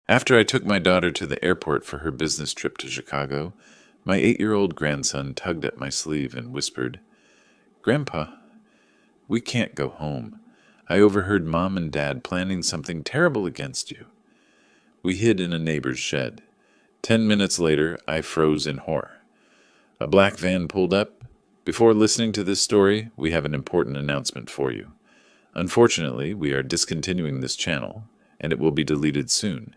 After I took my daughter to the airport for her business trip to Chicago, my 8-year-old grandson tugged at my sleeve and whispered, "Grandpa, we can't go home. I overheard Mom and Dad planning something terrible against you." We hid in a neighbor's shed. 10 minutes later, I froze in horror. A black van pulled up. Before listening to this story, we have an important announcement for you. Unfortunately, we are discontinuing this channel, and it will be deleted soon.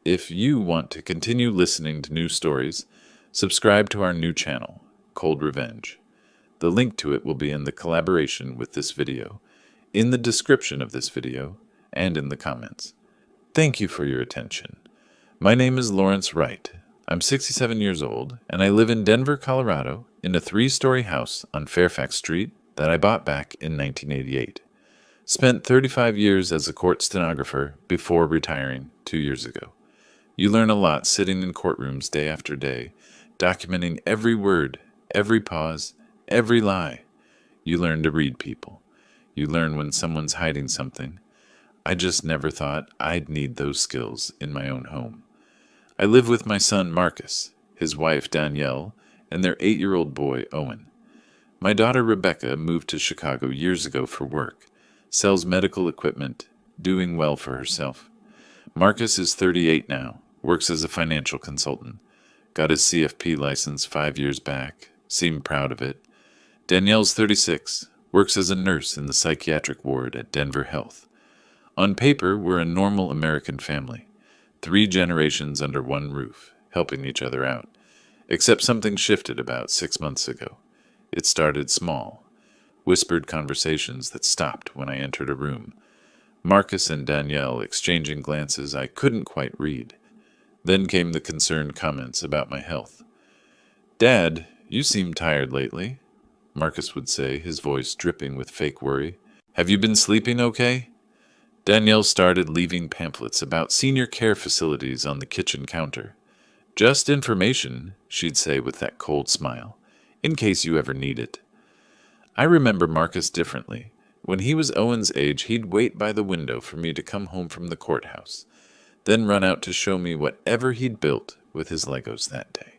If you want to continue listening to new stories, subscribe to our new channel, Cold Revenge. The link to it will be in the collaboration with this video, in the description of this video, and in the comments. Thank you for your attention. My name is Lawrence Wright. I'm 67 years old, and I live in Denver, Colorado, in a 3-story house on Fairfax Street that I bought back in 1988. Spent 35 years as a court stenographer before retiring 2 years ago. You learn a lot sitting in courtrooms day after day, documenting every word, every pause, every lie. You learn to read people. You learn when someone's hiding something. I just never thought I'd need those skills in my own home. I live with my son Marcus, his wife Danielle, and their 8-year-old boy Owen. My daughter Rebecca moved to Chicago years ago for work, sells medical equipment, doing well for herself. Marcus is 38 now, works as a financial consultant, got his CFP license 5 years back, seemed proud of it. Danielle's 36, works as a nurse in the psychiatric ward at Denver Health. On paper, we're a normal American family, 3 generations under one roof, helping each other out. Except something shifted about 6 months ago. It started small, whispered conversations that stopped when I entered a room. Marcus and Danielle exchanging glances I couldn't quite read. Then came the concerned comments about my health. "Dad, you seem tired lately," Marcus would say, his voice dripping with fake worry. "Have you been sleeping okay?" Danielle started leaving pamphlets about senior care facilities on the kitchen counter. "Just information," she'd say with that cold smile, "in case you ever need it." I remember Marcus differently. When he was Owen's age, he'd wait by the window for me to come home from the courthouse, then run out to show me whatever he'd built with his Legos that day.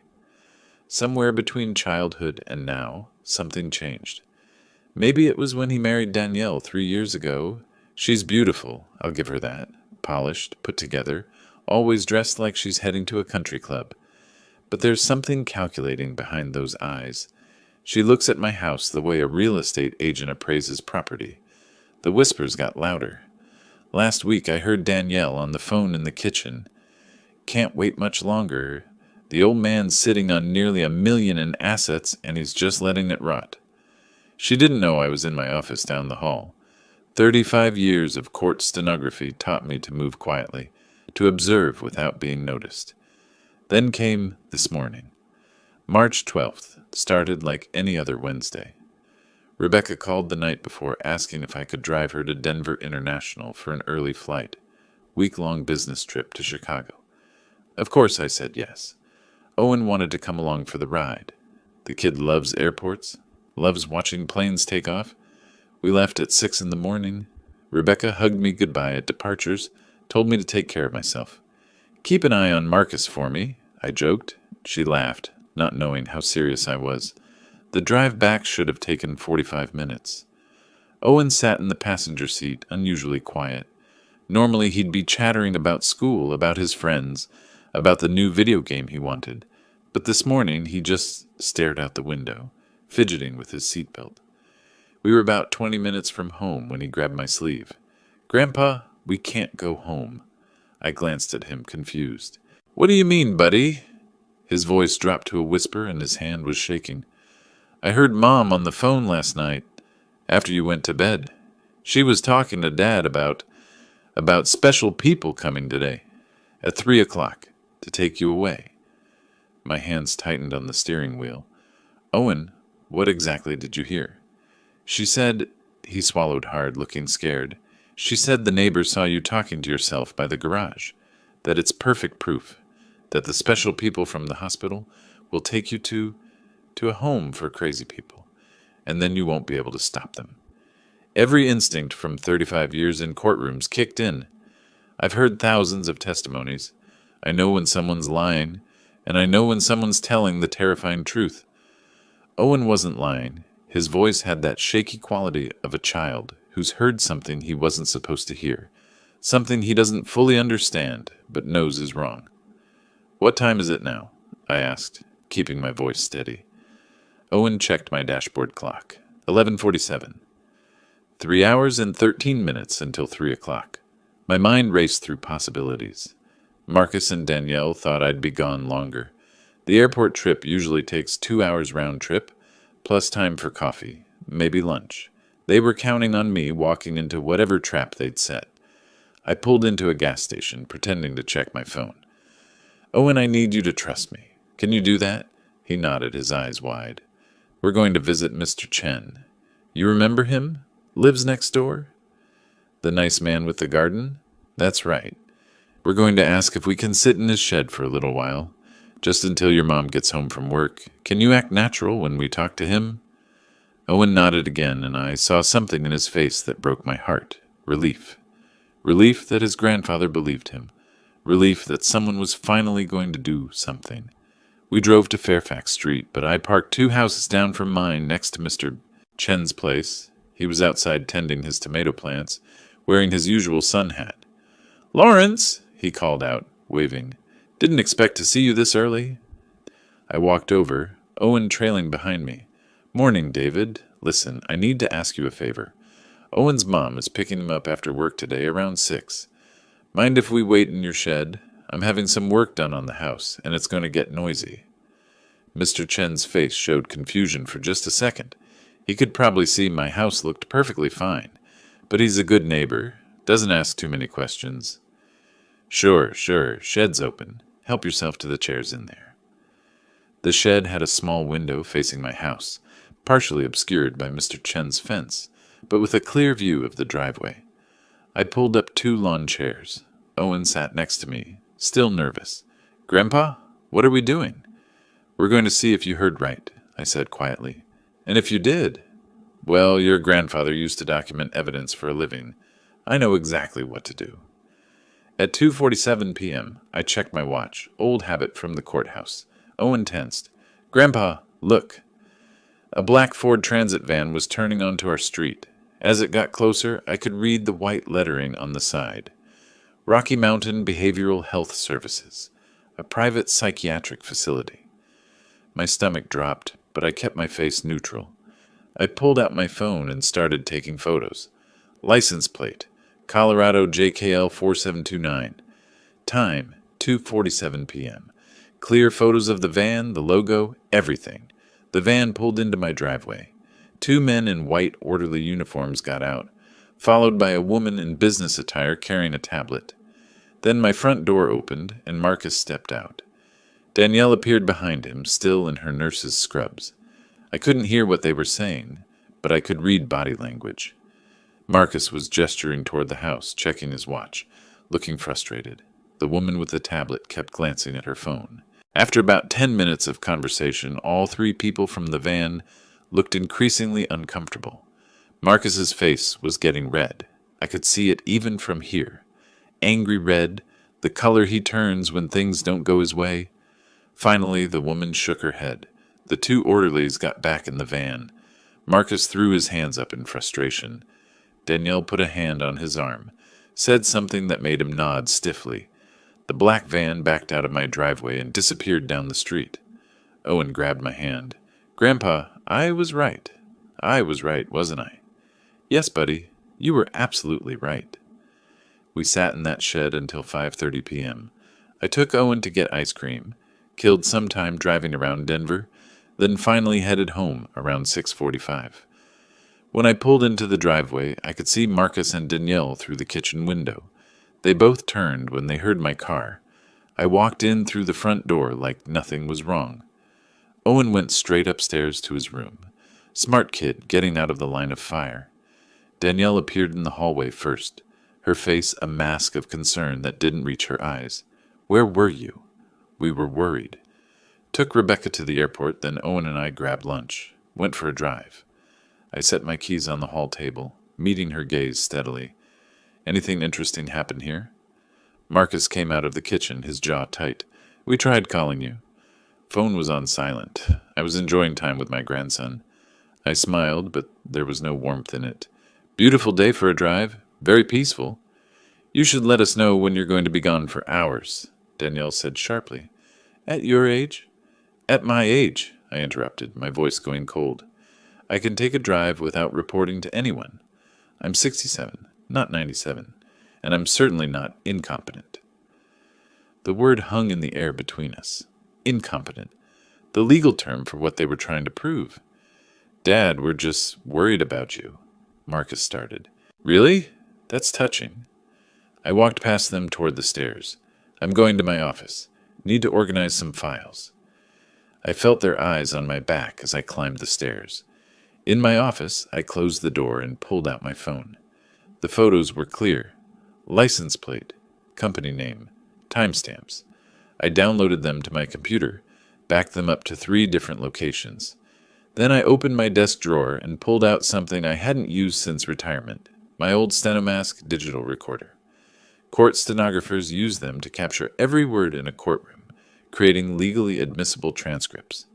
Somewhere between childhood and now, something changed. Maybe it was when he married Danielle 3 years ago. She's beautiful, I'll give her that. Polished, put together, always dressed like she's heading to a country club. But there's something calculating behind those eyes. She looks at my house the way a real estate agent appraises property. The whispers got louder. Last week I heard Danielle on the phone in the kitchen. "Can't wait much longer. The old man's sitting on nearly $1 million in assets, and he's just letting it rot." She didn't know I was in my office down the hall. 35 years of court stenography taught me to move quietly, to observe without being noticed. Then came this morning. March 12th started like any other Wednesday. Rebecca called the night before asking if I could drive her to Denver International for an early flight, week-long business trip to Chicago. Of course I said yes. Owen wanted to come along for the ride. The kid loves airports, loves watching planes take off. We left at 6 in the morning. Rebecca hugged me goodbye at departures, told me to take care of myself. "Keep an eye on Marcus for me," I joked. She laughed, not knowing how serious I was. The drive back should have taken 45 minutes. Owen sat in the passenger seat, unusually quiet. Normally he'd be chattering about school, about his friends, about the new video game he wanted. But this morning he just stared out the window, fidgeting with his seatbelt. We were about 20 minutes from home when he grabbed my sleeve. "Grandpa, we can't go home." I glanced at him, confused. "What do you mean, buddy?" His voice dropped to a whisper and his hand was shaking. "I heard Mom on the phone last night, after you went to bed. She was talking to Dad about special people coming today, at 3 o'clock, to take you away." My hands tightened on the steering wheel. "Owen, what exactly did you hear?" "She said," he swallowed hard, looking scared, "she said the neighbor saw you talking to yourself by the garage, that it's perfect proof, that the special people from the hospital will take you to a home for crazy people, and then you won't be able to stop them." Every instinct from 35 years in courtrooms kicked in. I've heard thousands of testimonies. I know when someone's lying, and I know when someone's telling the terrifying truth. Owen wasn't lying. His voice had that shaky quality of a child who's heard something he wasn't supposed to hear, something he doesn't fully understand, but knows is wrong. "What time is it now?" I asked, keeping my voice steady. Owen checked my dashboard clock. 11:47. 3 hours and 13 minutes until 3 o'clock. My mind raced through possibilities. Marcus and Danielle thought I'd be gone longer. The airport trip usually takes 2 hours round trip, plus time for coffee, maybe lunch. They were counting on me walking into whatever trap they'd set. I pulled into a gas station, pretending to check my phone. "Owen, I need you to trust me. Can you do that?" He nodded, his eyes wide. "We're going to visit Mr. Chen. You remember him? Lives next door?" "The nice man with the garden?" "That's right. We're going to ask if we can sit in his shed for a little while, just until your mom gets home from work. Can you act natural when we talk to him?" Owen nodded again, and I saw something in his face that broke my heart. Relief. Relief that his grandfather believed him. Relief that someone was finally going to do something. We drove to Fairfax Street, but I parked 2 houses down from mine next to Mr. Chen's place. He was outside tending his tomato plants, wearing his usual sun hat. "Lawrence!" he called out, waving. "Didn't expect to see you this early." I walked over, Owen trailing behind me. "Morning, David. Listen, I need to ask you a favor. Owen's mom is picking him up after work today around 6. Mind if we wait in your shed? I'm having some work done on the house, and it's going to get noisy." Mr. Chen's face showed confusion for just a second. He could probably see my house looked perfectly fine, but he's a good neighbor, doesn't ask too many questions. Sure, shed's open. Help yourself to the chairs in there." The shed had a small window facing my house, partially obscured by Mr. Chen's fence, but with a clear view of the driveway. I pulled up 2 lawn chairs. Owen sat next to me, still nervous. "Grandpa, what are we doing?" "We're going to see if you heard right," I said quietly. "And if you did?" "Well, your grandfather used to document evidence for a living. I know exactly what to do." At 2:47 p.m., I checked my watch, old habit from the courthouse. Owen tensed. "Grandpa, look." A black Ford Transit van was turning onto our street. As it got closer, I could read the white lettering on the side. Rocky Mountain Behavioral Health Services, a private psychiatric facility. My stomach dropped, but I kept my face neutral. I pulled out my phone and started taking photos. License plate, Colorado JKL 4729. Time, 2:47 p.m. Clear photos of the van, the logo, everything. The van pulled into my driveway. 2 men in white orderly uniforms got out, followed by a woman in business attire carrying a tablet. Then my front door opened, and Marcus stepped out. Danielle appeared behind him, still in her nurse's scrubs. I couldn't hear what they were saying, but I could read body language. Marcus was gesturing toward the house, checking his watch, looking frustrated. The woman with the tablet kept glancing at her phone. After about 10 minutes of conversation, all 3 people from the van looked increasingly uncomfortable. Marcus's face was getting red. I could see it even from here. Angry red, the color he turns when things don't go his way. Finally, the woman shook her head. The 2 orderlies got back in the van. Marcus threw his hands up in frustration. Danielle put a hand on his arm, said something that made him nod stiffly. The black van backed out of my driveway and disappeared down the street. Owen grabbed my hand. "Grandpa, I was right. I was right, wasn't I?" "Yes, buddy, you were absolutely right." We sat in that shed until 5:30 p.m. I took Owen to get ice cream, killed some time driving around Denver, then finally headed home around 6:45. When I pulled into the driveway, I could see Marcus and Danielle through the kitchen window. They both turned when they heard my car. I walked in through the front door like nothing was wrong. Owen went straight upstairs to his room. Smart kid, getting out of the line of fire. Danielle appeared in the hallway first, her face a mask of concern that didn't reach her eyes. "Where were you?" We were worried. Took Rebecca to the airport, then Owen and I grabbed lunch. Went for a drive. I set my keys on the hall table, meeting her gaze steadily. "Anything interesting happen here?" Marcus came out of the kitchen, his jaw tight. "We tried calling you." Phone was on silent. I was enjoying time with my grandson. I smiled, but there was no warmth in it. "Beautiful day for a drive. Very peaceful." "You should let us know when you're going to be gone for hours," Danielle said sharply. "At your age?" "At my age," I interrupted, my voice going cold. "I can take a drive without reporting to anyone. I'm 67, not 97, and I'm certainly not incompetent." The word hung in the air between us. Incompetent. The legal term for what they were trying to prove. "Dad, we're just worried about you," Marcus started. "Really? That's touching." I walked past them toward the stairs. "I'm going to my office. Need to organize some files." I felt their eyes on my back as I climbed the stairs. In my office, I closed the door and pulled out my phone. The photos were clear. License plate, company name, timestamps. I downloaded them to my computer, backed them up to 3 different locations. Then I opened my desk drawer and pulled out something I hadn't used since retirement, my old Stenomask digital recorder. Court stenographers use them to capture every word in a courtroom, creating legally admissible transcripts.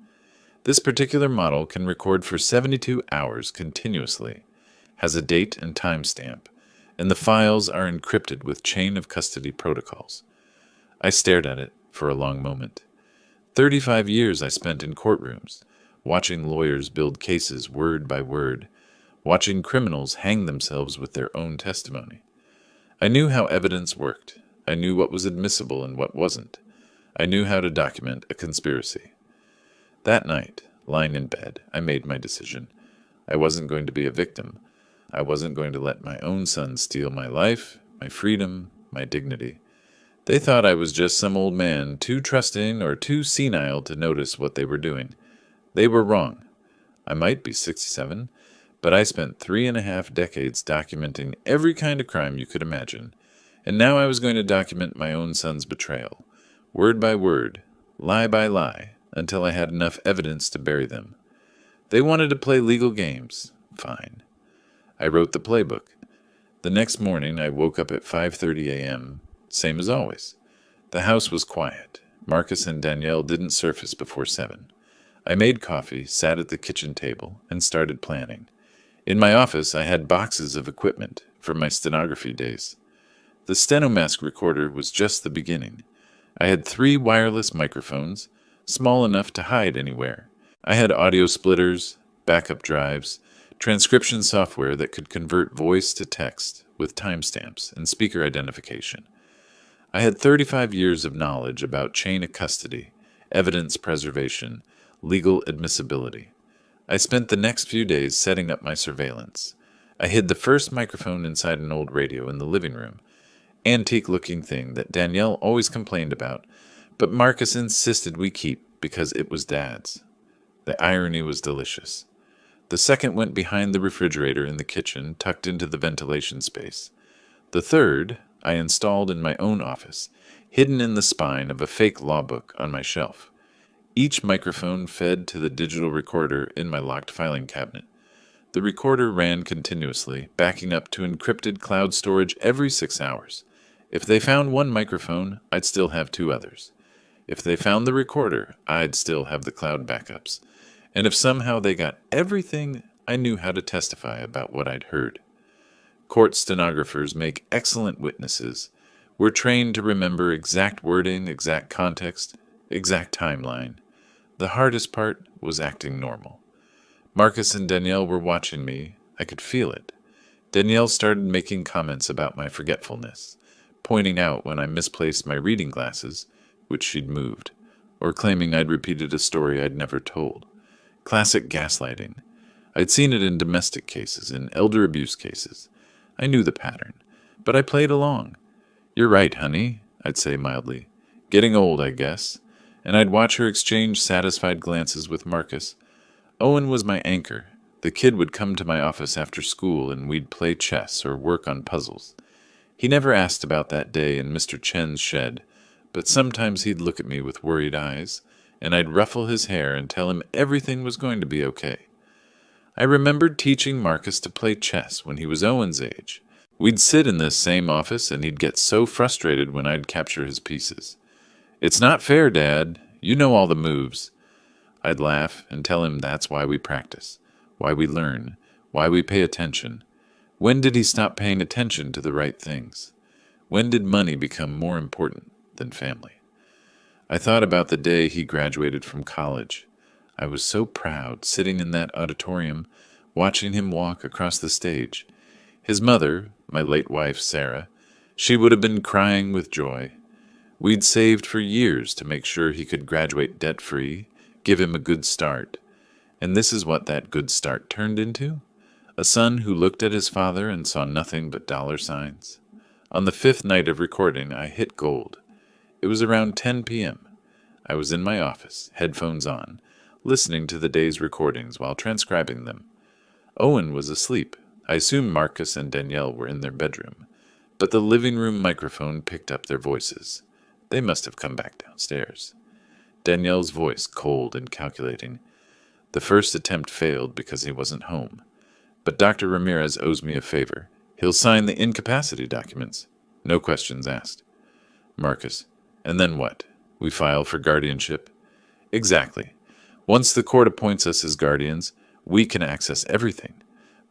This particular model can record for 72 hours continuously, has a date and timestamp, and the files are encrypted with chain of custody protocols. I stared at it for a long moment. 35 years I spent in courtrooms, watching lawyers build cases word by word, watching criminals hang themselves with their own testimony. I knew how evidence worked. I knew what was admissible and what wasn't. I knew how to document a conspiracy. That night, lying in bed, I made my decision. I wasn't going to be a victim. I wasn't going to let my own son steal my life, my freedom, my dignity. They thought I was just some old man, too trusting or too senile to notice what they were doing. They were wrong. I might be 67, but I spent 3.5 decades documenting every kind of crime you could imagine, and now I was going to document my own son's betrayal, word by word, lie by lie, until I had enough evidence to bury them. They wanted to play legal games. Fine. I wrote the playbook. The next morning I woke up at 5:30 a.m., same as always. The house was quiet. Marcus and Danielle didn't surface before 7. I made coffee, sat at the kitchen table, and started planning. In my office, I had boxes of equipment from my stenography days. The Stenomask recorder was just the beginning. I had 3 wireless microphones, small enough to hide anywhere. I had audio splitters, backup drives, transcription software that could convert voice to text with timestamps and speaker identification. I had 35 years of knowledge about chain of custody, evidence preservation, legal admissibility. I spent the next few days setting up my surveillance. I hid the first microphone inside an old radio in the living room, antique-looking thing that Danielle always complained about, but Marcus insisted we keep because it was Dad's. The irony was delicious. The second went behind the refrigerator in the kitchen, tucked into the ventilation space. The third I installed in my own office, hidden in the spine of a fake law book on my shelf. Each microphone fed to the digital recorder in my locked filing cabinet. The recorder ran continuously, backing up to encrypted cloud storage every 6 hours. If they found one microphone, I'd still have 2 others. If they found the recorder, I'd still have the cloud backups. And if somehow they got everything, I knew how to testify about what I'd heard. Court stenographers make excellent witnesses. We're trained to remember exact wording, exact context, exact timeline. The hardest part was acting normal. Marcus and Danielle were watching me. I could feel it. Danielle started making comments about my forgetfulness, pointing out when I misplaced my reading glasses, which she'd moved, or claiming I'd repeated a story I'd never told. Classic gaslighting. I'd seen it in domestic cases, in elder abuse cases. I knew the pattern, but I played along. "You're right, honey," I'd say mildly. "Getting old, I guess." And I'd watch her exchange satisfied glances with Marcus. Owen was my anchor. The kid would come to my office after school and we'd play chess or work on puzzles. He never asked about that day in Mr. Chen's shed, but sometimes he'd look at me with worried eyes, and I'd ruffle his hair and tell him everything was going to be okay. I remembered teaching Marcus to play chess when he was Owen's age. We'd sit in this same office and he'd get so frustrated when I'd capture his pieces. "It's not fair, Dad. You know all the moves." I'd laugh and tell him that's why we practice, why we learn, why we pay attention. When did he stop paying attention to the right things? When did money become more important than family? I thought about the day he graduated from college. I was so proud, sitting in that auditorium, watching him walk across the stage. His mother, my late wife, Sarah, she would have been crying with joy. We'd saved for years to make sure he could graduate debt-free, give him a good start. And this is what that good start turned into? A son who looked at his father and saw nothing but dollar signs. On the 5th night of recording, I hit gold. It was around 10 p.m. I was in my office, headphones on, listening to the day's recordings while transcribing them. Owen was asleep. I assumed Marcus and Danielle were in their bedroom, but the living room microphone picked up their voices. They must have come back downstairs. Danielle's voice cold and calculating. The first attempt failed because he wasn't home. But Dr. Ramirez owes me a favor. He'll sign the incapacity documents. No questions asked. Marcus: "And then what? We file for guardianship?" "Exactly. Once the court appoints us as guardians, we can access everything.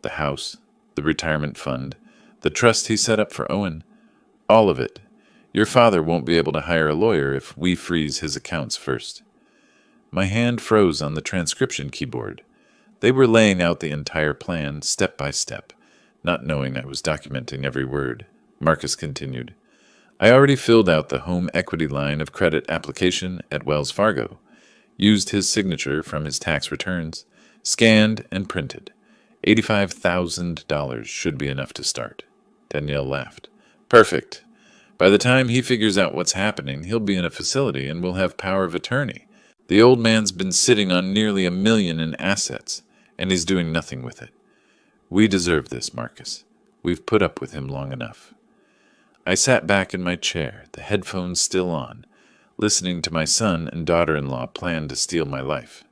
The house, the retirement fund, the trust he set up for Owen. All of it. Your father won't be able to hire a lawyer if we freeze his accounts first." My hand froze on the transcription keyboard. They were laying out the entire plan, step by step, not knowing I was documenting every word. Marcus continued: "I already filled out the home equity line of credit application at Wells Fargo, used his signature from his tax returns, scanned and printed. $85,000 should be enough to start." Danielle laughed. "Perfect. By the time he figures out what's happening, he'll be in a facility and we'll have power of attorney. The old man's been sitting on nearly $1 million in assets, and he's doing nothing with it. We deserve this, Marcus. We've put up with him long enough." I sat back in my chair, the headphones still on, listening to my son and daughter-in-law plan to steal my life.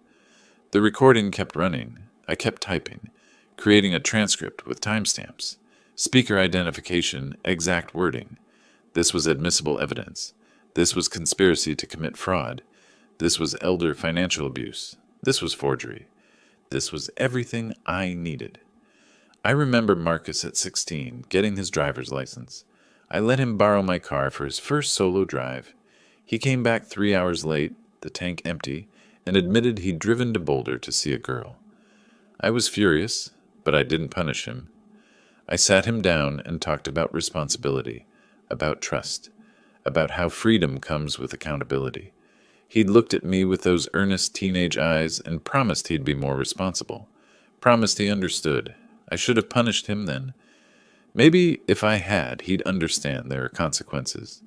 The recording kept running. I kept typing, creating a transcript with timestamps, speaker identification, exact wording. This was admissible evidence. This was conspiracy to commit fraud. This was elder financial abuse. This was forgery. This was everything I needed. I remember Marcus at 16, getting his driver's license. I let him borrow my car for his first solo drive. He came back 3 hours late, the tank empty, and admitted he'd driven to Boulder to see a girl. I was furious, but I didn't punish him. I sat him down and talked about responsibility, about trust, about how freedom comes with accountability. He'd looked at me with those earnest teenage eyes and promised he'd be more responsible, promised he understood. I should have punished him then. Maybe if I had, he'd understand there are consequences.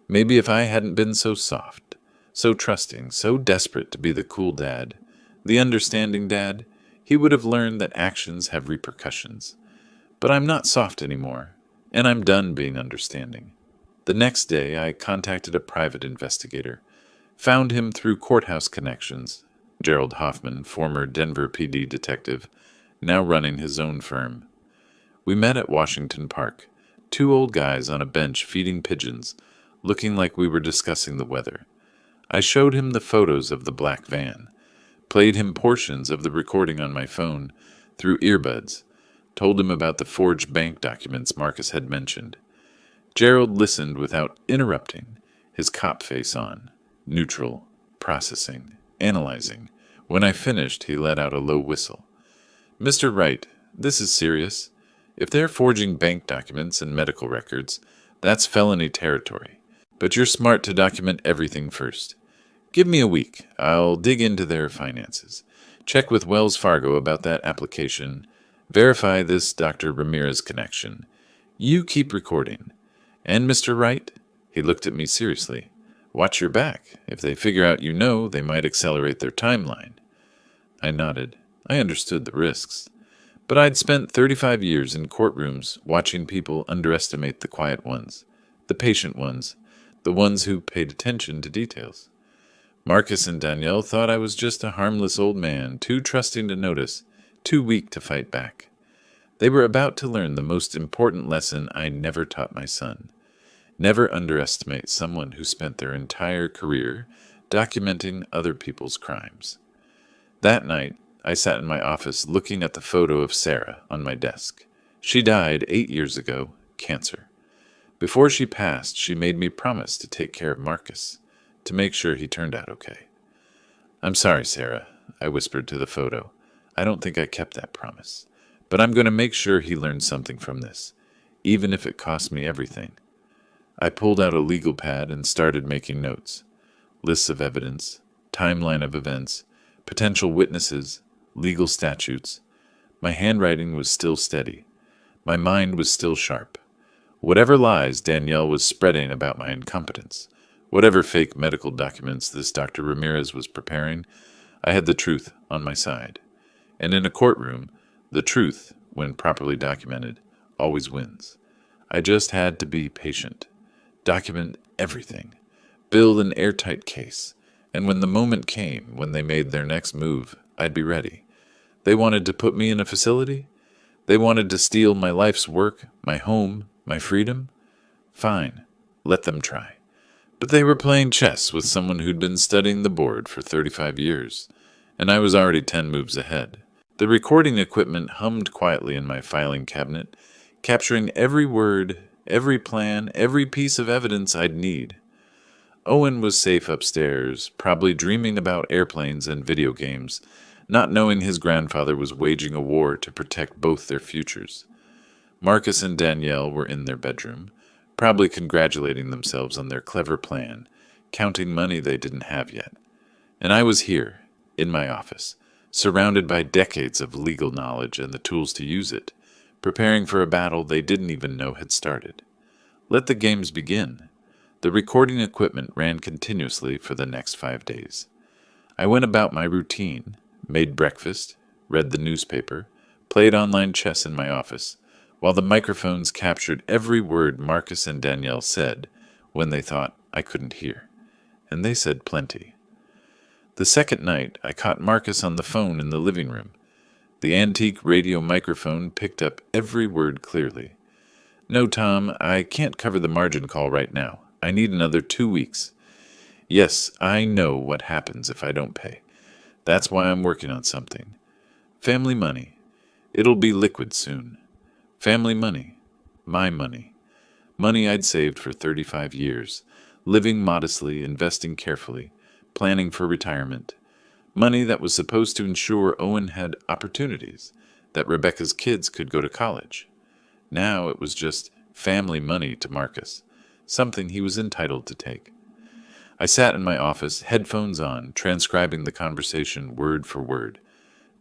Maybe if I hadn't been so soft, so trusting, so desperate to be the cool dad, the understanding dad, he would have learned that actions have repercussions. But I'm not soft anymore, and I'm done being understanding. The next day, I contacted a private investigator, found him through courthouse connections. Gerald Hoffman, former Denver PD detective, now running his own firm. We met at Washington Park, 2 old guys on a bench feeding pigeons, looking like we were discussing the weather. I showed him the photos of the black van, played him portions of the recording on my phone through earbuds, told him about the forged bank documents Marcus had mentioned. Gerald listened without interrupting, his cop face on, neutral, processing, analyzing. When I finished, he let out a low whistle. "Mr. Wright, this is serious. If they're forging bank documents and medical records, that's felony territory. But you're smart to document everything first. Give me a week. I'll dig into their finances, check with Wells Fargo about that application, verify this Dr. Ramirez connection. You keep recording. And Mr. Wright," he looked at me seriously, "watch your back. If they figure out you know, they might accelerate their timeline." I nodded. I understood the risks. But I'd spent 35 years in courtrooms watching people underestimate the quiet ones, the patient ones, the ones who paid attention to details. Marcus and Danielle thought I was just a harmless old man, too trusting to notice, too weak to fight back. They were about to learn the most important lesson I never taught my son. Never underestimate someone who spent their entire career documenting other people's crimes. That night, I sat in my office looking at the photo of Sarah on my desk. She died 8 years ago, cancer. Before she passed, she made me promise to take care of Marcus, to make sure he turned out okay. "I'm sorry, Sarah," I whispered to the photo. "I don't think I kept that promise. But I'm going to make sure he learns something from this, even if it costs me everything." I pulled out a legal pad and started making notes. Lists of evidence, timeline of events, potential witnesses, legal statutes. My handwriting was still steady. My mind was still sharp. Whatever lies Danielle was spreading about my incompetence, whatever fake medical documents this Dr. Ramirez was preparing, I had the truth on my side. And in a courtroom, the truth, when properly documented, always wins. I just had to be patient. Document everything. Build an airtight case. And when the moment came, when they made their next move, I'd be ready. They wanted to put me in a facility? They wanted to steal my life's work, my home, my freedom? Fine, let them try. But they were playing chess with someone who'd been studying the board for 35 years, and I was already 10 moves ahead. The recording equipment hummed quietly in my filing cabinet, capturing every word, every plan, every piece of evidence I'd need. Owen was safe upstairs, probably dreaming about airplanes and video games, not knowing his grandfather was waging a war to protect both their futures. Marcus and Danielle were in their bedroom, probably congratulating themselves on their clever plan, counting money they didn't have yet. And I was here, in my office, surrounded by decades of legal knowledge and the tools to use it, preparing for a battle they didn't even know had started. Let the games begin. The recording equipment ran continuously for the next 5 days. I went about my routine, made breakfast, read the newspaper, played online chess in my office, while the microphones captured every word Marcus and Danielle said when they thought I couldn't hear. And they said plenty. The second night, I caught Marcus on the phone in the living room. The antique radio microphone picked up every word clearly. "No, Tom, I can't cover the margin call right now. I need another 2 weeks. Yes, I know what happens if I don't pay. That's why I'm working on something. Family money. It'll be liquid soon. Family money. My money. Money I'd saved for 35 years, living modestly, investing carefully, planning for retirement. Money that was supposed to ensure Owen had opportunities, that Rebecca's kids could go to college. Now it was just family money to Marcus, something he was entitled to take. I sat in my office, headphones on, transcribing the conversation word for word.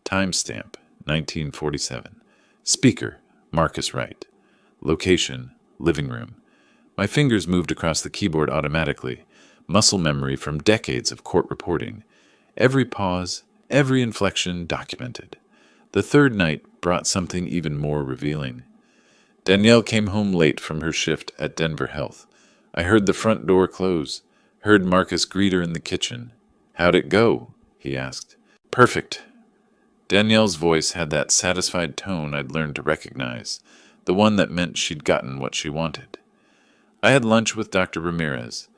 Timestamp, 1947. Speaker, Marcus Wright. Location, living room. My fingers moved across the keyboard automatically, muscle memory from decades of court reporting. Every pause, every inflection documented. The third night brought something even more revealing. Danielle came home late from her shift at Denver Health. I heard the front door close, heard Marcus greet her in the kitchen. "How'd it go?" he asked. "Perfect." Danielle's voice had that satisfied tone I'd learned to recognize, the one that meant she'd gotten what she wanted. I had lunch with Dr. Ramirez,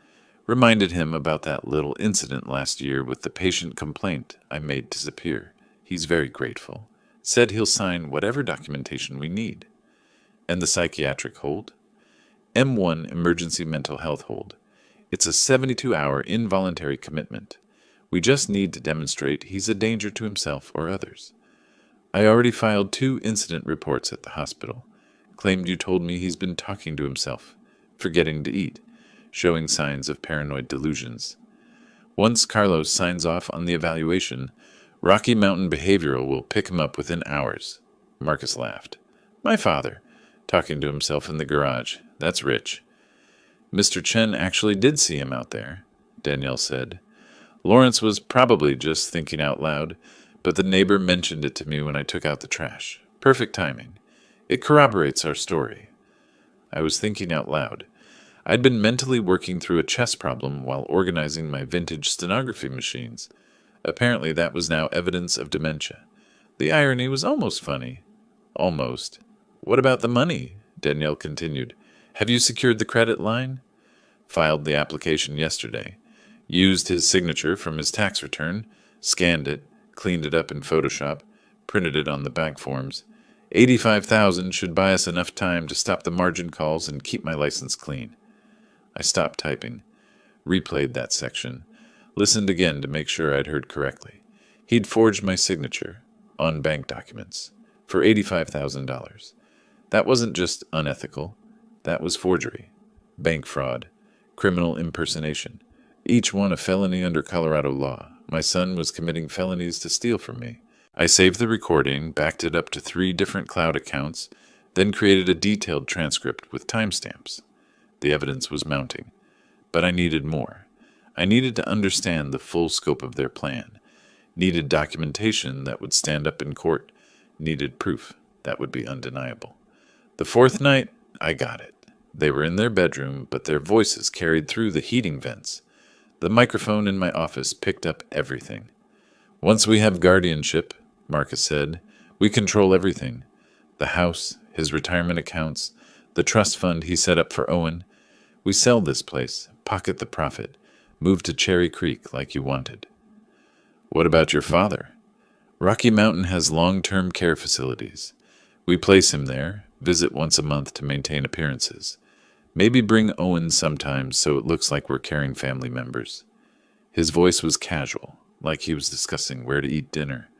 reminded him about that little incident last year with the patient complaint I made disappear. He's very grateful. Said he'll sign whatever documentation we need. And the psychiatric hold? M1 emergency mental health hold. It's a 72-hour involuntary commitment. We just need to demonstrate he's a danger to himself or others. I already filed 2 incident reports at the hospital. Claimed you told me he's been talking to himself, forgetting to eat, showing signs of paranoid delusions. Once Carlos signs off on the evaluation, Rocky Mountain Behavioral will pick him up within hours. Marcus laughed. My father, talking to himself in the garage. That's rich. Mr. Chen actually did see him out there, Danielle said. Lawrence was probably just thinking out loud, but the neighbor mentioned it to me when I took out the trash. Perfect timing. It corroborates our story. I was thinking out loud. I'd been mentally working through a chess problem while organizing my vintage stenography machines. Apparently that was now evidence of dementia. The irony was almost funny. Almost. What about the money? Danielle continued. Have you secured the credit line? Filed the application yesterday. Used his signature from his tax return, scanned it, cleaned it up in Photoshop, printed it on the bank forms. 85,000 should buy us enough time to stop the margin calls and keep my license clean. I stopped typing, replayed that section, listened again to make sure I'd heard correctly. He'd forged my signature on bank documents for $85,000. That wasn't just unethical. That was forgery, bank fraud, criminal impersonation, each one a felony under Colorado law. My son was committing felonies to steal from me. I saved the recording, backed it up to 3 different cloud accounts, then created a detailed transcript with timestamps. The evidence was mounting, but I needed more. I needed to understand the full scope of their plan, needed documentation that would stand up in court, needed proof that would be undeniable. The 4th night, I got it. They were in their bedroom, but their voices carried through the heating vents. The microphone in my office picked up everything. Once we have guardianship, Marcus said, we control everything. The house, his retirement accounts, the trust fund he set up for Owen. We sell this place, pocket the profit, move to Cherry Creek like you wanted. What about your father? Rocky Mountain has long-term care facilities. We place him there, visit once a month to maintain appearances. Maybe bring Owen sometimes so it looks like we're caring family members. His voice was casual, like he was discussing where to eat dinner.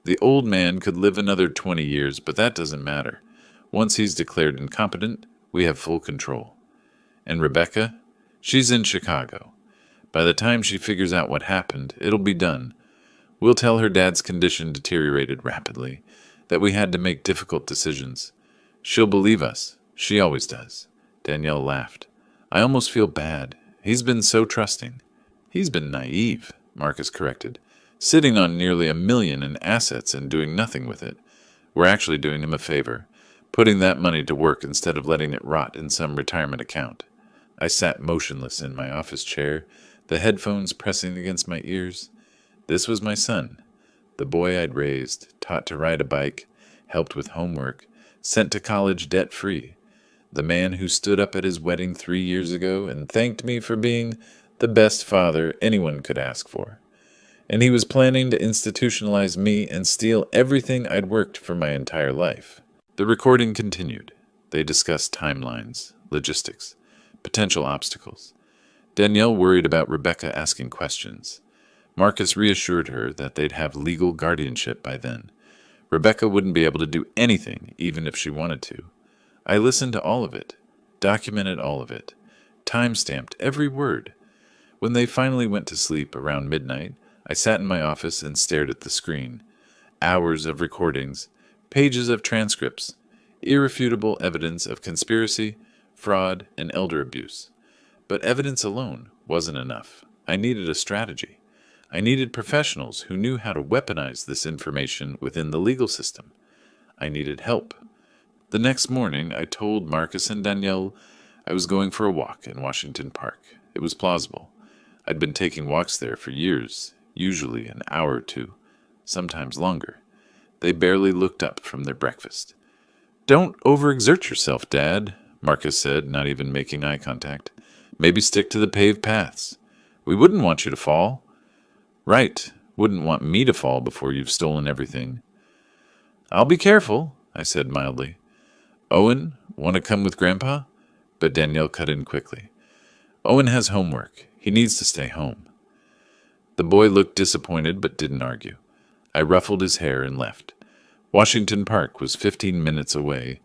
The old man could live another 20 years, but that doesn't matter. Once he's declared incompetent, we have full control. And Rebecca? She's in Chicago. By the time she figures out what happened, it'll be done. We'll tell her dad's condition deteriorated rapidly, that we had to make difficult decisions. She'll believe us. She always does. Danielle laughed. I almost feel bad. He's been so trusting. He's been naive, Marcus corrected. Sitting on nearly $1 million in assets and doing nothing with it. We're actually doing him a favor, putting that money to work instead of letting it rot in some retirement account. I sat motionless in my office chair, the headphones pressing against my ears. This was my son, the boy I'd raised, taught to ride a bike, helped with homework, sent to college debt-free. The man who stood up at his wedding 3 years ago and thanked me for being the best father anyone could ask for. And he was planning to institutionalize me and steal everything I'd worked for my entire life. The recording continued. They discussed timelines, logistics, potential obstacles. Danielle worried about Rebecca asking questions. Marcus reassured her that they'd have legal guardianship by then. Rebecca wouldn't be able to do anything, even if she wanted to. I listened to all of it, documented all of it, time-stamped every word. When they finally went to sleep around midnight, I sat in my office and stared at the screen. Hours of recordings, pages of transcripts, irrefutable evidence of conspiracy, fraud, and elder abuse. But evidence alone wasn't enough. I needed a strategy. I needed professionals who knew how to weaponize this information within the legal system. I needed help. The next morning, I told Marcus and Danielle I was going for a walk in Washington Park. It was plausible. I'd been taking walks there for years, usually an hour or 2, sometimes longer. They barely looked up from their breakfast. Don't overexert yourself, Dad, Marcus said, not even making eye contact. Maybe stick to the paved paths. We wouldn't want you to fall. Right, wouldn't want me to fall before you've stolen everything. I'll be careful, I said mildly. Owen, want to come with Grandpa? But Danielle cut in quickly. Owen has homework. He needs to stay home. The boy looked disappointed but didn't argue. I ruffled his hair and left. Washington Park was 15 minutes away.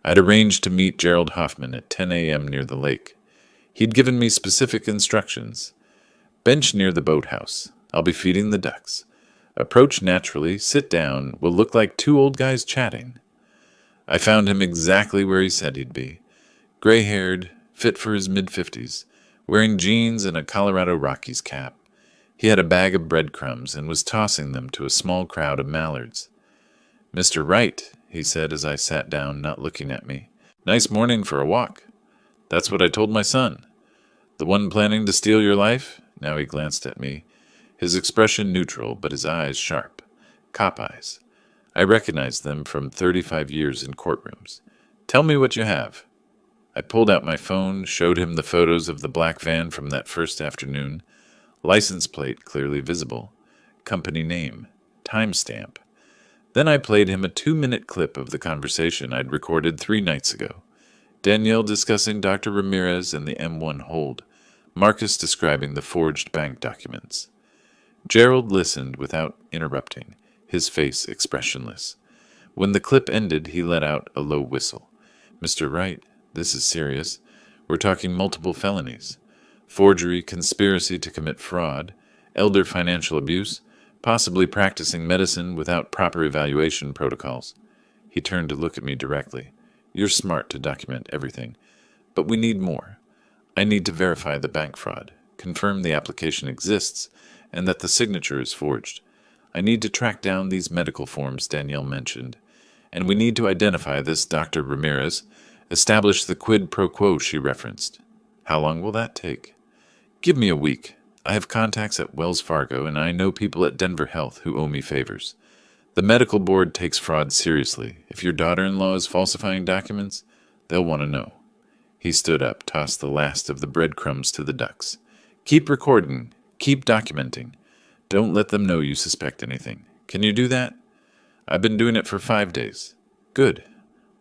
I'd arranged to meet Gerald Hoffman at 10 a.m. near the lake. He'd given me specific instructions. Bench near the boathouse. I'll be feeding the ducks. Approach naturally, sit down, we'll look like 2 old guys chatting. I found him exactly where he said he'd be. Gray-haired, fit for his mid-50s, wearing jeans and a Colorado Rockies cap. He had a bag of breadcrumbs and was tossing them to a small crowd of mallards. Mr. Wright, he said as I sat down, not looking at me. Nice morning for a walk. That's what I told my son. The one planning to steal your life? Now he glanced at me, his expression neutral, but his eyes sharp. Cop eyes. I recognized them from 35 years in courtrooms. Tell me what you have. I pulled out my phone, showed him the photos of the black van from that first afternoon, license plate clearly visible, company name, timestamp. Then I played him a 2-minute clip of the conversation I'd recorded 3 nights ago. Danielle discussing Dr. Ramirez and the M1 hold, Marcus describing the forged bank documents. Gerald listened without interrupting, his face expressionless. When the clip ended, he let out a low whistle. Mr. Wright, this is serious. We're talking multiple felonies. Forgery, conspiracy to commit fraud, elder financial abuse, possibly practicing medicine without proper evaluation protocols. He turned to look at me directly. You're smart to document everything, but we need more. I need to verify the bank fraud, confirm the application exists, and that the signature is forged. I need to track down these medical forms Danielle mentioned, and we need to identify this Dr. Ramirez, establish the quid pro quo she referenced. How long will that take? Give me a week. I have contacts at Wells Fargo, and I know people at Denver Health who owe me favors. The medical board takes fraud seriously. If your daughter-in-law is falsifying documents, they'll want to know. He stood up, tossed the last of the breadcrumbs to the ducks. Keep recording. Keep documenting. Don't let them know you suspect anything. Can you do that? I've been doing it for 5 days. Good.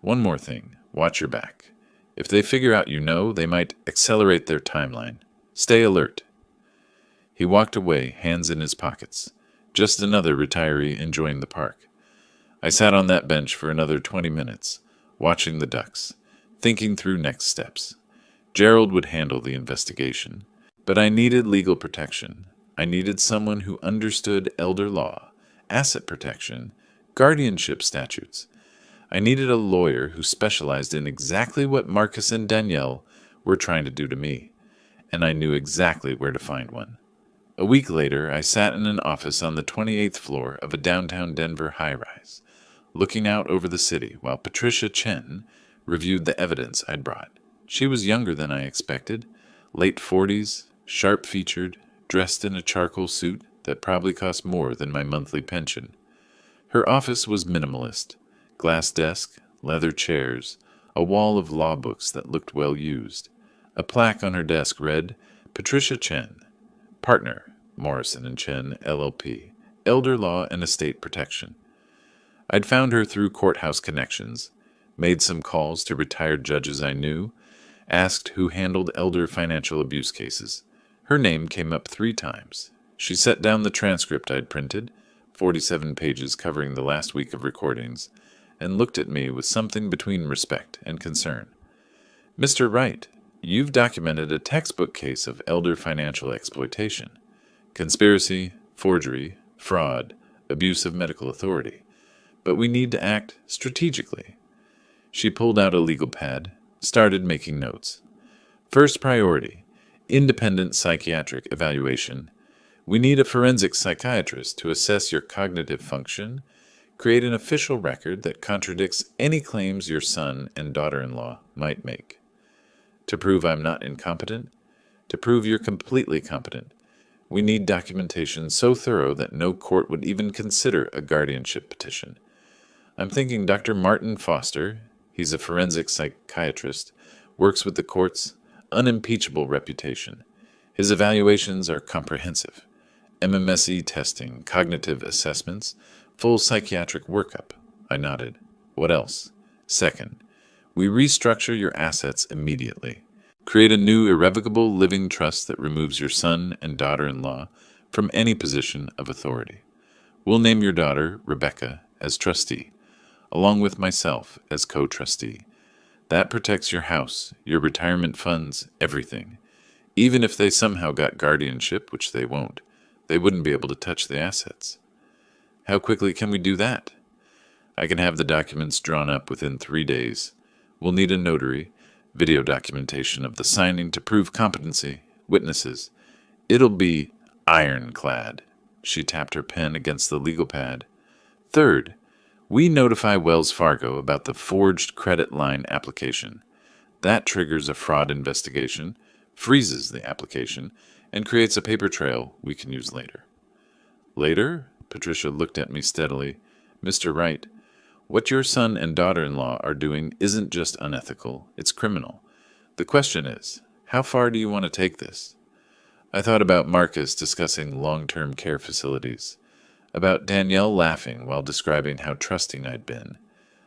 One more thing. Watch your back. If they figure out you know, they might accelerate their timeline. Stay alert. He walked away, hands in his pockets. Just another retiree enjoying the park. I sat on that bench for another 20 minutes, watching the ducks, thinking through next steps. Gerald would handle the investigation, but I needed legal protection. I needed someone who understood elder law, asset protection, guardianship statutes. I needed a lawyer who specialized in exactly what Marcus and Danielle were trying to do to me, and I knew exactly where to find one. A week later, I sat in an office on the 28th floor of a downtown Denver high-rise, looking out over the city while Patricia Chen reviewed the evidence I'd brought. She was younger than I expected, late 40s, sharp-featured, dressed in a charcoal suit that probably cost more than my monthly pension. Her office was minimalist. Glass desk, leather chairs, a wall of law books that looked well used. A plaque on her desk read, Patricia Chen, Partner, Morrison & Chen, LLP, Elder Law and Estate Protection. I'd found her through courthouse connections, made some calls to retired judges I knew, asked who handled elder financial abuse cases. Her name came up 3 times. She set down the transcript I'd printed, 47 pages covering the last week of recordings, and looked at me with something between respect and concern. Mr. Wright, you've documented a textbook case of elder financial exploitation, conspiracy, forgery, fraud, abuse of medical authority. But we need to act strategically. She pulled out a legal pad, started making notes. First priority, independent psychiatric evaluation. We need a forensic psychiatrist to assess your cognitive function, create an official record that contradicts any claims your son and daughter-in-law might make. To prove I'm not incompetent, to prove you're completely competent, we need documentation so thorough that no court would even consider a guardianship petition. I'm thinking Dr. Martin Foster, he's a forensic psychiatrist, works with the court's unimpeachable reputation. His evaluations are comprehensive. MMSE testing, cognitive assessments, full psychiatric workup. I nodded. What else? Second, we restructure your assets immediately. Create a new irrevocable living trust that removes your son and daughter-in-law from any position of authority. We'll name your daughter, Rebecca, as trustee, along with myself as co-trustee. That protects your house, your retirement funds, everything. Even if they somehow got guardianship, which they won't, they wouldn't be able to touch the assets. How quickly can we do that? I can have the documents drawn up within 3 days. We'll need a notary, video documentation of the signing to prove competency, witnesses. It'll be ironclad. She tapped her pen against the legal pad. Third, we notify Wells Fargo about the forged credit line application. That triggers a fraud investigation, freezes the application, and creates a paper trail we can use later. Later? Patricia looked at me steadily. Mr. Wright, what your son and daughter-in-law are doing isn't just unethical, it's criminal. The question is, how far do you want to take this? I thought about Marcus discussing long-term care facilities, about Danielle laughing while describing how trusting I'd been,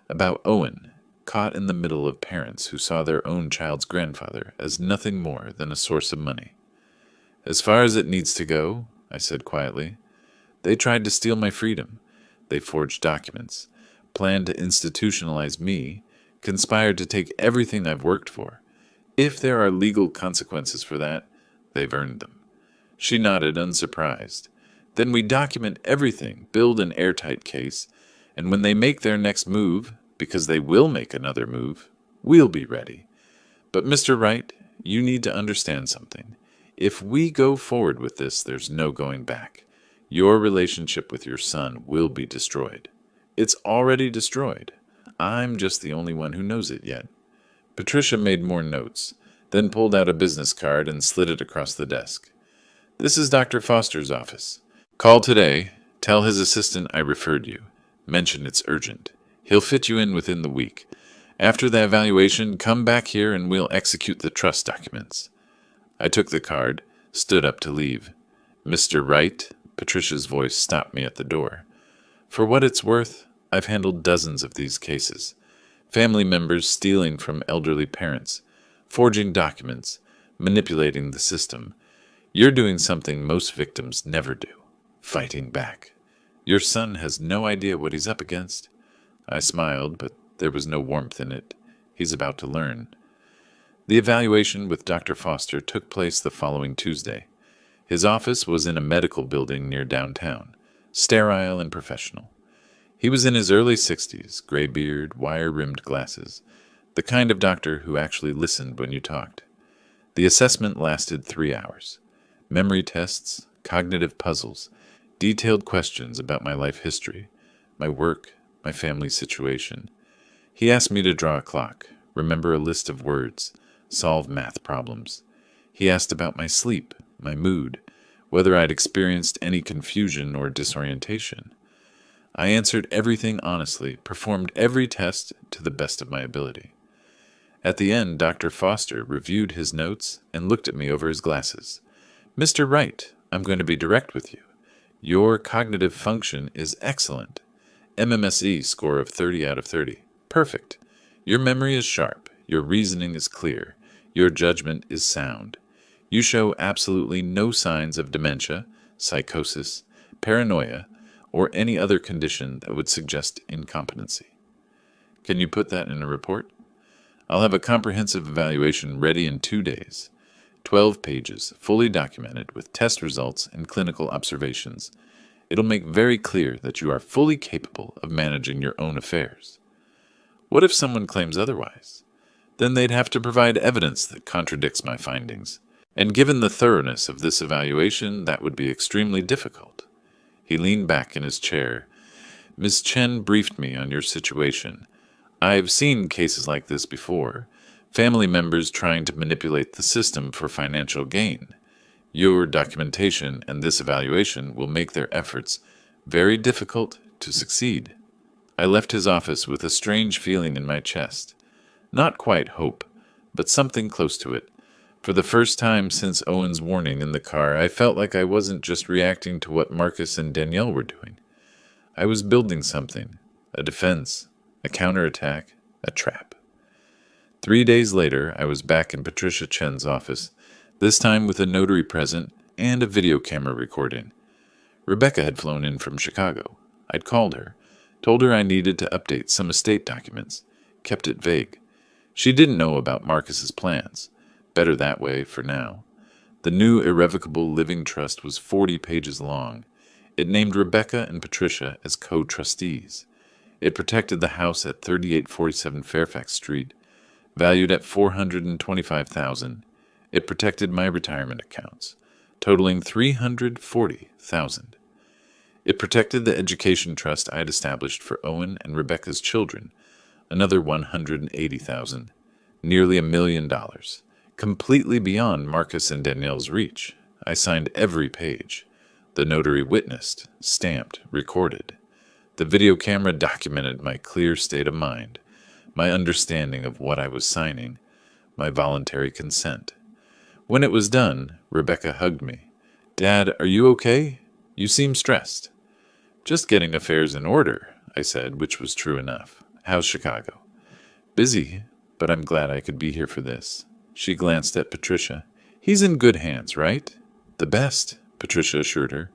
about Owen, caught in the middle of parents who saw their own child's grandfather as nothing more than a source of money. As far as it needs to go, I said quietly. They tried to steal my freedom. They forged documents, planned to institutionalize me, conspired to take everything I've worked for. If there are legal consequences for that, they've earned them. She nodded, unsurprised. Then we document everything, build an airtight case, and when they make their next move, because they will make another move, we'll be ready. But Mr. Wright, you need to understand something. If we go forward with this, there's no going back. Your relationship with your son will be destroyed. It's already destroyed. I'm just the only one who knows it yet. Patricia made more notes, then pulled out a business card and slid it across the desk. This is Dr. Foster's office. Call today. Tell his assistant I referred you. Mention it's urgent. He'll fit you in within the week. After the evaluation, come back here and we'll execute the trust documents. I took the card, stood up to leave. Mr. Wright, Patricia's voice stopped me at the door. For what it's worth, I've handled dozens of these cases. Family members stealing from elderly parents, forging documents, manipulating the system. You're doing something most victims never do, fighting back. Your son has no idea what he's up against. I smiled, but there was no warmth in it. He's about to learn. The evaluation with Dr. Foster took place the following Tuesday. His office was in a medical building near downtown, sterile and professional. He was in his early 60s, gray beard, wire-rimmed glasses, the kind of doctor who actually listened when you talked. The assessment lasted 3 hours. Memory tests, cognitive puzzles, detailed questions about my life history, my work, my family situation. He asked me to draw a clock, remember a list of words, solve math problems. He asked about my sleep, my mood, whether I'd experienced any confusion or disorientation. I answered everything honestly, performed every test to the best of my ability. At the end, Dr. Foster reviewed his notes and looked at me over his glasses. Mr. Wright, I'm going to be direct with you. Your cognitive function is excellent. MMSE score of 30 out of 30. Perfect. Your memory is sharp. Your reasoning is clear. Your judgment is sound. You show absolutely no signs of dementia, psychosis, paranoia, or any other condition that would suggest incompetency. Can you put that in a report? I'll have a comprehensive evaluation ready in 2 days. 12 pages, fully documented with test results and clinical observations. It'll make very clear that you are fully capable of managing your own affairs. What if someone claims otherwise? Then they'd have to provide evidence that contradicts my findings. And given the thoroughness of this evaluation, that would be extremely difficult. He leaned back in his chair. Ms. Chen briefed me on your situation. I've seen cases like this before. Family members trying to manipulate the system for financial gain. Your documentation and this evaluation will make their efforts very difficult to succeed. I left his office with a strange feeling in my chest. Not quite hope, but something close to it. For the first time since Owen's warning in the car, I felt like I wasn't just reacting to what Marcus and Danielle were doing. I was building something, a defense, a counterattack, a trap. 3 days later, I was back in Patricia Chen's office, this time with a notary present and a video camera recording. Rebecca had flown in from Chicago. I'd called her, told her I needed to update some estate documents, kept it vague. She didn't know about Marcus's plans. Better that way for now. The new irrevocable living trust was 40 pages long. It named Rebecca and Patricia as co-trustees. It protected the house at 3847 Fairfax Street, valued at $425,000. It protected my retirement accounts, totaling $340,000. It protected the education trust I had established for Owen and Rebecca's children, another $180,000, nearly $1 million, completely beyond Marcus and Danielle's reach. I signed every page. The notary witnessed, stamped, recorded. The video camera documented my clear state of mind, my understanding of what I was signing, my voluntary consent. When it was done, Rebecca hugged me. "Dad, are you okay? You seem stressed." "Just getting affairs in order," I said, which was true enough. "How's Chicago?" "Busy, but I'm glad I could be here for this." She glanced at Patricia. "He's in good hands, right?" "The best," Patricia assured her.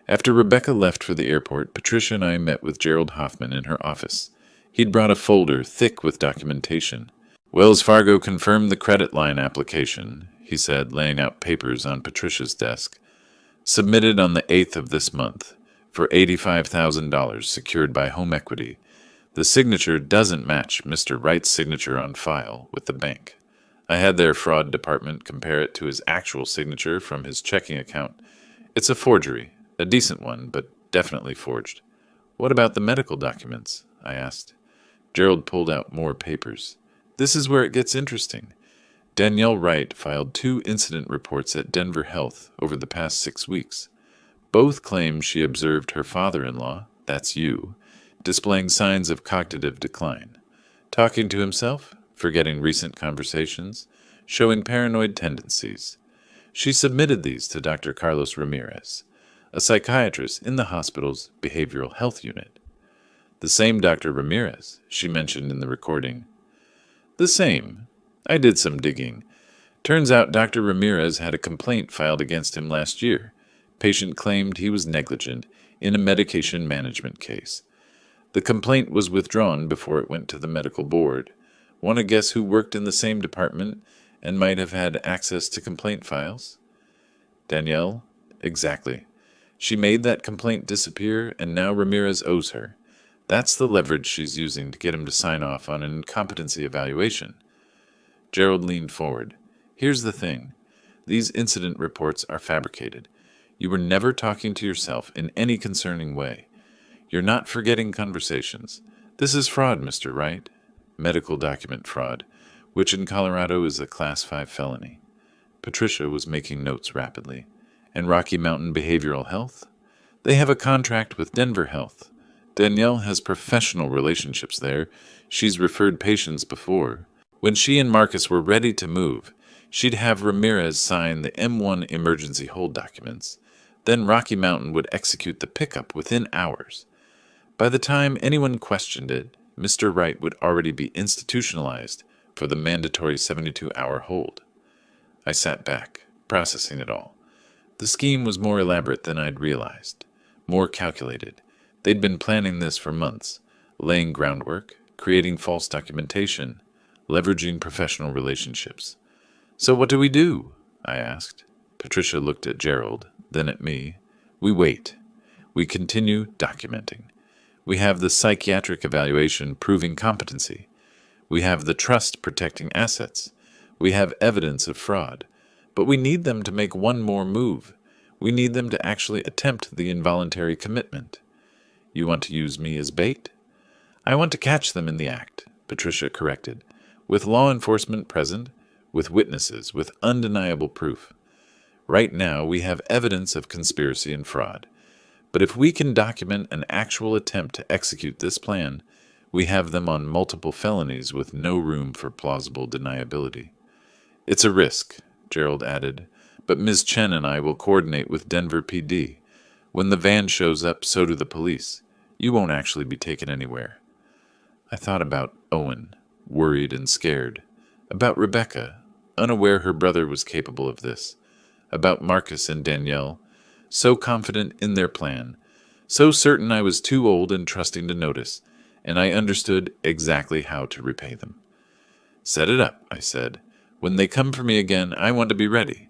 After Rebecca left for the airport, Patricia and I met with Gerald Hoffman in her office. He'd brought a folder thick with documentation. "Wells Fargo confirmed the credit line application," he said, laying out papers on Patricia's desk. "Submitted on the 8th of this month, for $85,000 secured by home equity. The signature doesn't match Mr. Wright's signature on file with the bank. I had their fraud department compare it to his actual signature from his checking account. It's a forgery, a decent one, but definitely forged." "What about the medical documents?" I asked. Gerald pulled out more papers. "This is where it gets interesting. Danielle Wright filed 2 incident reports at Denver Health over the past 6 weeks. Both claim she observed her father-in-law, that's you, displaying signs of cognitive decline. Talking to himself, forgetting recent conversations, showing paranoid tendencies. She submitted these to Dr. Carlos Ramirez, a psychiatrist in the hospital's behavioral health unit." "The same Dr. Ramirez," she mentioned in the recording. "The same. I did some digging. Turns out Dr. Ramirez had a complaint filed against him last year. Patient claimed he was negligent in a medication management case. The complaint was withdrawn before it went to the medical board. Want to guess who worked in the same department and might have had access to complaint files?" "Danielle?" "Exactly. She made that complaint disappear, and now Ramirez owes her. That's the leverage she's using to get him to sign off on an incompetency evaluation." Gerald leaned forward. "Here's the thing. These incident reports are fabricated. You were never talking to yourself in any concerning way. You're not forgetting conversations. This is fraud, Mr. Wright. Medical document fraud, which in Colorado is a Class 5 felony." Patricia was making notes rapidly. "And Rocky Mountain Behavioral Health? They have a contract with Denver Health. Danielle has professional relationships there. She's referred patients before. When she and Marcus were ready to move, she'd have Ramirez sign the M1 emergency hold documents. Then Rocky Mountain would execute the pickup within hours. By the time anyone questioned it, Mr. Wright would already be institutionalized for the mandatory 72-hour hold." I sat back, processing it all. The scheme was more elaborate than I'd realized, more calculated. They'd been planning this for months, laying groundwork, creating false documentation, leveraging professional relationships. "So what do we do?" I asked. Patricia looked at Gerald, then at me. "We wait. We continue documenting. We have the psychiatric evaluation proving competency. We have the trust protecting assets. We have evidence of fraud. But we need them to make one more move. We need them to actually attempt the involuntary commitment." "You want to use me as bait?" "I want to catch them in the act," Patricia corrected. "With law enforcement present, with witnesses, with undeniable proof. Right now, we have evidence of conspiracy and fraud. But if we can document an actual attempt to execute this plan, we have them on multiple felonies with no room for plausible deniability." "It's a risk," Gerald added, "but Ms. Chen and I will coordinate with Denver PD. When the van shows up, so do the police. You won't actually be taken anywhere." I thought about Owen, worried and scared. About Rebecca, unaware her brother was capable of this. About Marcus and Danielle, so confident in their plan, so certain I was too old and trusting to notice, and I understood exactly how to repay them. "Set it up," I said. "When they come for me again, I want to be ready."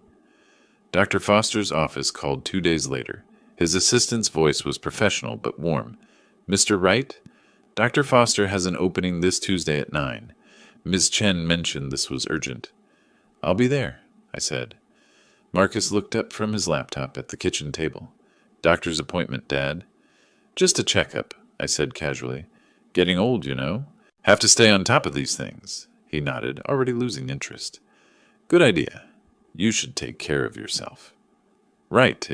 Dr. Foster's office called 2 days later. His assistant's voice was professional but warm. "Mr. Wright? Dr. Foster has an opening this Tuesday at 9. Ms. Chen mentioned this was urgent." "I'll be there," I said. Marcus looked up from his laptop at the kitchen table. "Doctor's appointment, Dad?" "Just a checkup," I said casually. "Getting old, you know. Have to stay on top of these things." He nodded, already losing interest. "Good idea. You should take care of yourself." "Right,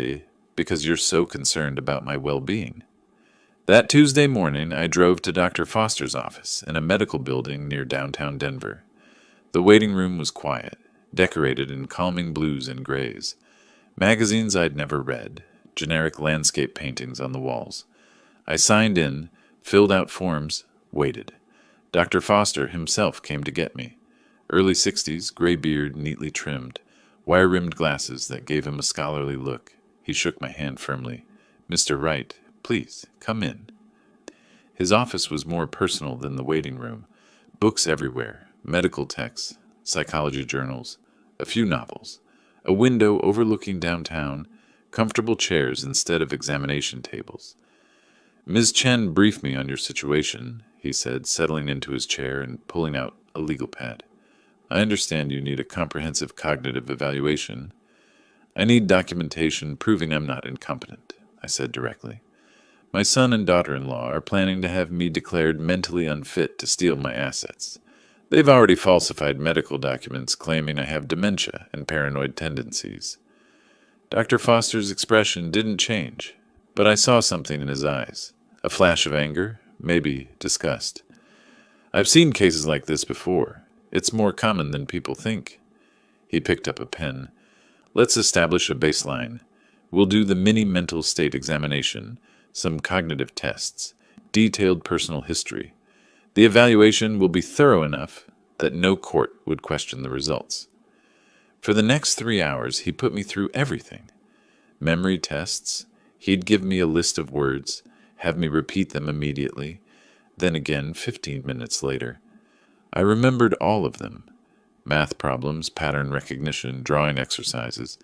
because you're so concerned about my well-being." That Tuesday morning, I drove to Dr. Foster's office in a medical building near downtown Denver. The waiting room was quiet, decorated in calming blues and grays. Magazines I'd never read, generic landscape paintings on the walls. I signed in, filled out forms, waited. Dr. Foster himself came to get me. Early 60s, gray beard, neatly trimmed, wire-rimmed glasses that gave him a scholarly look. He shook my hand firmly. "Mr. Wright, please, come in." His office was more personal than the waiting room. Books everywhere, medical texts, psychology journals, a few novels, a window overlooking downtown, comfortable chairs instead of examination tables. "Ms. Chen briefed me on your situation," he said, settling into his chair and pulling out a legal pad. "I understand you need a comprehensive cognitive evaluation." "I need documentation proving I'm not incompetent," I said directly. "My son and daughter-in-law are planning to have me declared mentally unfit to steal my assets. They've already falsified medical documents claiming I have dementia and paranoid tendencies." Dr. Foster's expression didn't change, but I saw something in his eyes. A flash of anger, maybe disgust. "I've seen cases like this before. It's more common than people think." He picked up a pen. "Let's establish a baseline. We'll do the mini mental state examination, some cognitive tests, detailed personal history. The evaluation will be thorough enough that no court would question the results." For the next 3 hours, he put me through everything. Memory tests. He'd give me a list of words, have me repeat them immediately, then again 15 minutes later. I remembered all of them. Math problems, pattern recognition, drawing exercises.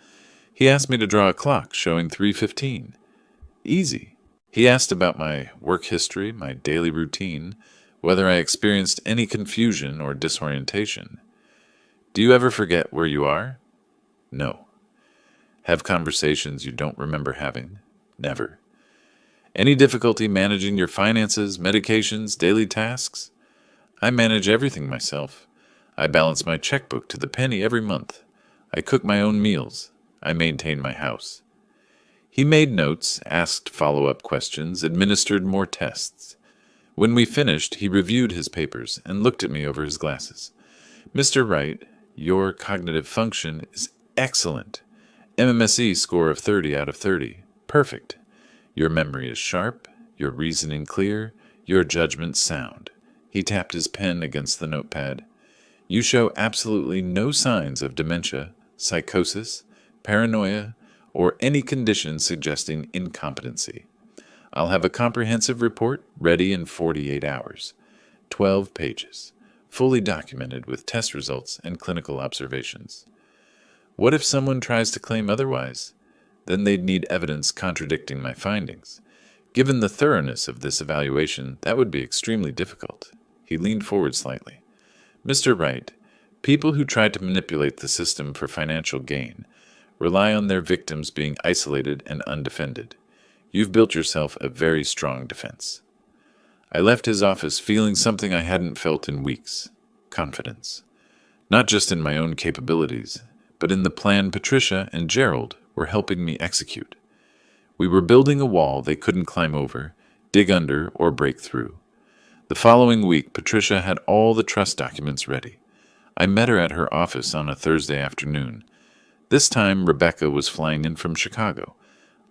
He asked me to draw a clock showing 3:15. Easy. He asked about my work history, my daily routine, whether I experienced any confusion or disorientation. "Do you ever forget where you are?" "No." "Have conversations you don't remember having?" "Never." "Any difficulty managing your finances, medications, daily tasks?" "I manage everything myself. I balance my checkbook to the penny every month. I cook my own meals. I maintain my house." He made notes, asked follow-up questions, administered more tests. When we finished, he reviewed his papers and looked at me over his glasses. "Mr. Wright, your cognitive function is excellent. MMSE score of 30 out of 30. Perfect. Your memory is sharp, your reasoning clear, your judgment sound." He tapped his pen against the notepad. "You show absolutely no signs of dementia, psychosis, paranoia, or any condition suggesting incompetency. I'll have a comprehensive report ready in 48 hours. 12 pages, fully documented with test results and clinical observations." What if someone tries to claim otherwise? Then they'd need evidence contradicting my findings. Given the thoroughness of this evaluation, that would be extremely difficult. He leaned forward slightly. "Mr. Wright, people who try to manipulate the system for financial gain rely on their victims being isolated and undefended. You've built yourself a very strong defense." I left his office feeling something I hadn't felt in weeks: confidence. Not just in my own capabilities, but in the plan Patricia and Gerald were helping me execute. We were building a wall they couldn't climb over, dig under, or break through. The following week, Patricia had all the trust documents ready. I met her at her office on a Thursday afternoon. This time, Rebecca was flying in from Chicago.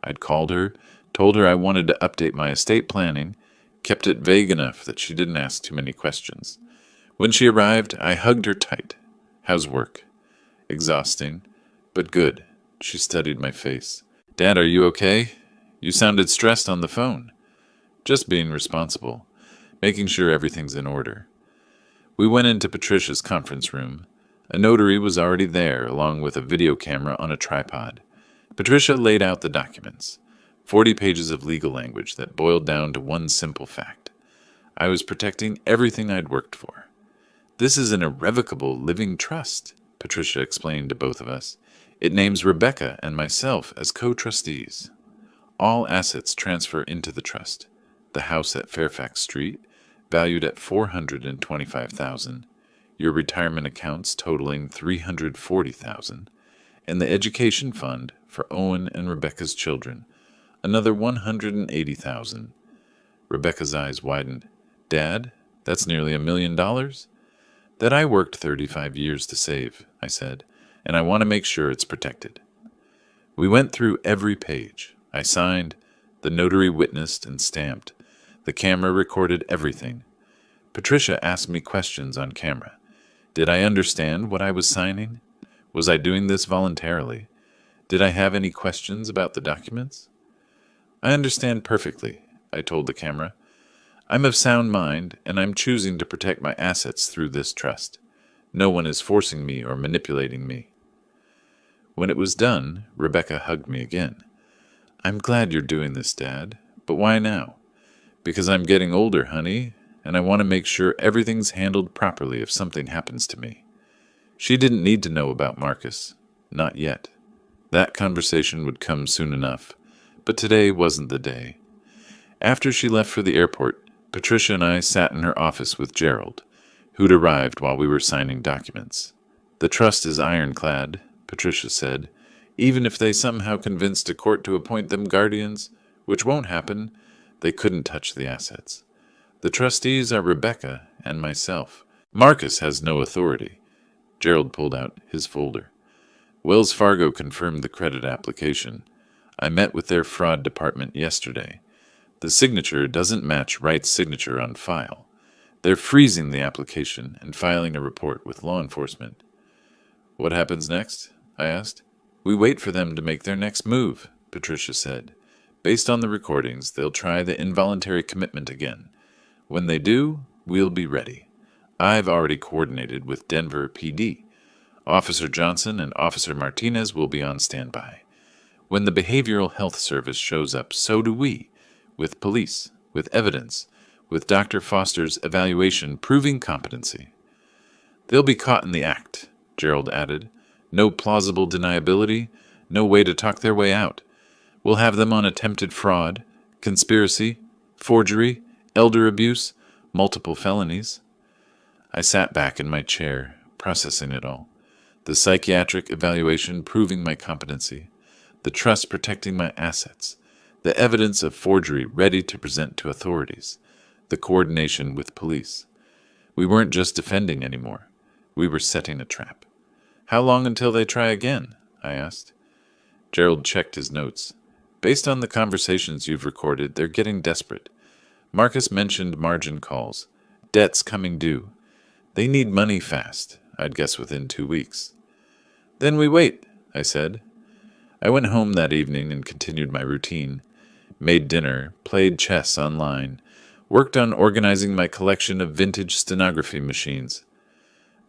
I'd called her, told her I wanted to update my estate planning, kept it vague enough that she didn't ask too many questions. When she arrived, I hugged her tight. "How's work?" "Exhausting, but good." She studied my face. "Dad, are you okay? You sounded stressed on the phone." "Just being responsible, making sure everything's in order." We went into Patricia's conference room. A notary was already there, along with a video camera on a tripod. Patricia laid out the documents, 40 pages of legal language that boiled down to one simple fact. I was protecting everything I'd worked for. "This is an irrevocable living trust," Patricia explained to both of us. "It names Rebecca and myself as co-trustees. All assets transfer into the trust. The house at Fairfax Street, valued at $425,000, your retirement accounts totaling $340,000, and the education fund for Owen and Rebecca's children, another $180,000. Rebecca's eyes widened. Dad, that's nearly $1 million? That I worked 35 years to save, I said, and I want to make sure it's protected. We went through every page. I signed, the notary witnessed and stamped. The camera recorded everything. Patricia asked me questions on camera. Did I understand what I was signing? Was I doing this voluntarily? Did I have any questions about the documents? I understand perfectly, I told the camera. I'm of sound mind, and I'm choosing to protect my assets through this trust. No one is forcing me or manipulating me. When it was done, Rebecca hugged me again. I'm glad you're doing this, Dad, but why now? Because I'm getting older, honey, and I want to make sure everything's handled properly if something happens to me. She didn't need to know about Marcus. Not yet. That conversation would come soon enough, but today wasn't the day. After she left for the airport, Patricia and I sat in her office with Gerald, who'd arrived while we were signing documents. The trust is ironclad, Patricia said. Even if they somehow convinced a court to appoint them guardians, which won't happen, they couldn't touch the assets. The trustees are Rebecca and myself. Marcus has no authority. Gerald pulled out his folder. Wells Fargo confirmed the credit application. I met with their fraud department yesterday. The signature doesn't match Wright's signature on file. They're freezing the application and filing a report with law enforcement. What happens next? I asked. We wait for them to make their next move, Patricia said. Based on the recordings, they'll try the involuntary commitment again. When they do, we'll be ready. I've already coordinated with Denver PD. Officer Johnson and Officer Martinez will be on standby. When the Behavioral Health Service shows up, so do we, with police, with evidence, with Dr. Foster's evaluation proving competency. They'll be caught in the act, Gerald added. No plausible deniability, no way to talk their way out. We'll have them on attempted fraud, conspiracy, forgery, elder abuse, multiple felonies. I sat back in my chair, processing it all. The psychiatric evaluation proving my competency, the trust protecting my assets, the evidence of forgery ready to present to authorities, the coordination with police. We weren't just defending anymore. We were setting a trap. How long until they try again? I asked. Gerald checked his notes. Based on the conversations you've recorded, they're getting desperate. Marcus mentioned margin calls, debts coming due. They need money fast, I'd guess within 2 weeks. Then we wait, I said. I went home that evening and continued my routine. Made dinner, played chess online, worked on organizing my collection of vintage stenography machines.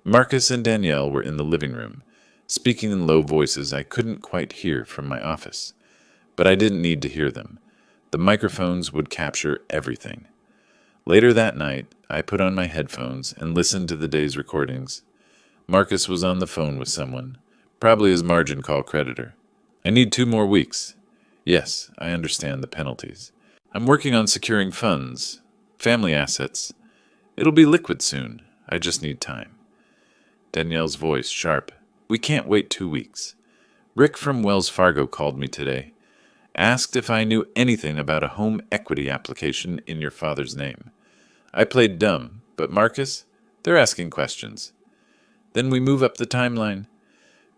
Marcus and Danielle were in the living room, speaking in low voices I couldn't quite hear from my office. But I didn't need to hear them. The microphones would capture everything. Later that night, I put on my headphones and listened to the day's recordings. Marcus was on the phone with someone, probably his margin call creditor. I need 2 more weeks. Yes, I understand the penalties. I'm working on securing funds, family assets. It'll be liquid soon. I just need time. Danielle's voice sharp. We can't wait 2 weeks. Rick from Wells Fargo called me today. Asked if I knew anything about a home equity application in your father's name. I played dumb, but Marcus, they're asking questions. Then we move up the timeline.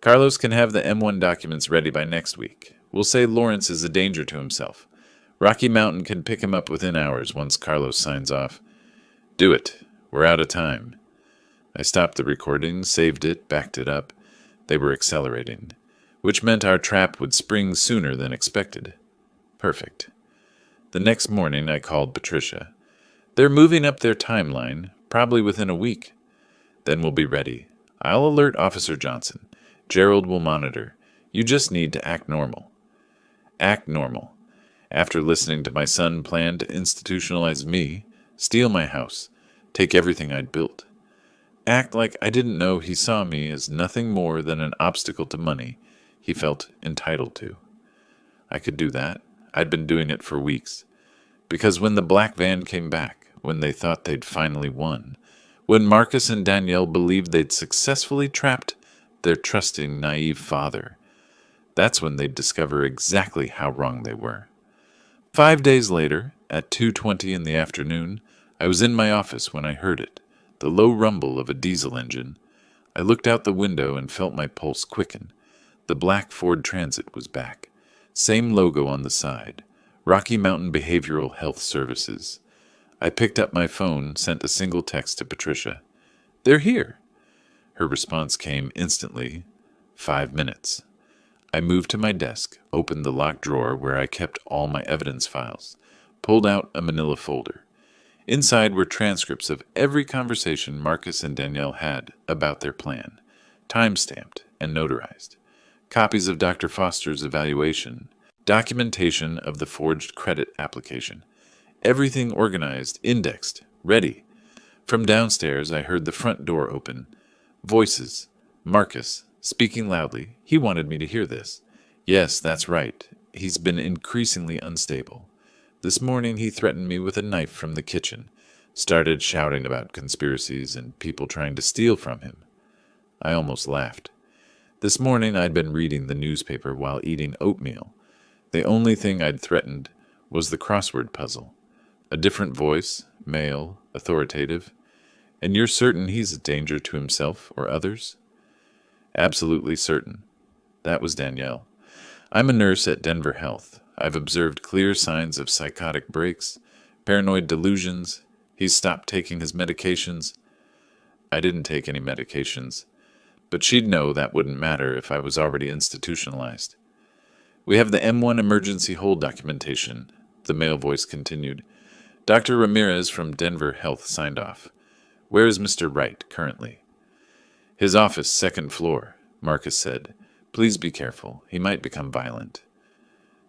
Carlos can have the M1 documents ready by next week. We'll say Lawrence is a danger to himself. Rocky Mountain can pick him up within hours once Carlos signs off. Do it. We're out of time. I stopped the recording, saved it, backed it up. They were accelerating, which meant our trap would spring sooner than expected. Perfect. The next morning I called Patricia. They're moving up their timeline, probably within a week. Then we'll be ready. I'll alert Officer Johnson. Gerald will monitor. You just need to act normal. Act normal. After listening to my son plan to institutionalize me, steal my house, take everything I'd built. Act like I didn't know he saw me as nothing more than an obstacle to money he felt entitled to. I could do that. I'd been doing it for weeks. Because when the black van came back, when they thought they'd finally won, when Marcus and Danielle believed they'd successfully trapped their trusting, naive father, that's when they'd discover exactly how wrong they were. 5 days later, At 2:20 in the afternoon, I was in my office when I heard it, the low rumble of a diesel engine. I looked out the window and felt my pulse quicken. The black Ford Transit was back. Same logo on the side. Rocky Mountain Behavioral Health Services. I picked up my phone, sent a single text to Patricia. "They're here." Her response came instantly. 5 minutes. I moved to my desk, opened the locked drawer where I kept all my evidence files, pulled out a manila folder. Inside were transcripts of every conversation Marcus and Danielle had about their plan, time-stamped and notarized. Copies of Dr. Foster's evaluation, documentation of the forged credit application. Everything organized, indexed, ready. From downstairs, I heard the front door open. Voices. Marcus, speaking loudly. He wanted me to hear this. Yes, that's right. He's been increasingly unstable. This morning he threatened me with a knife from the kitchen. Started shouting about conspiracies and people trying to steal from him. I almost laughed. This morning I'd been reading the newspaper while eating oatmeal. The only thing I'd threatened was the crossword puzzle. A different voice, male, authoritative. And you're certain he's a danger to himself or others? Absolutely certain. That was Danielle. I'm a nurse at Denver Health. I've observed clear signs of psychotic breaks, paranoid delusions. He's stopped taking his medications. I didn't take any medications, but she'd know that wouldn't matter if I was already institutionalized. We have the M1 emergency hold documentation, the male voice continued. Dr. Ramirez from Denver Health signed off. Where is Mr. Wright currently? His office, second floor, Marcus said. Please be careful. He might become violent.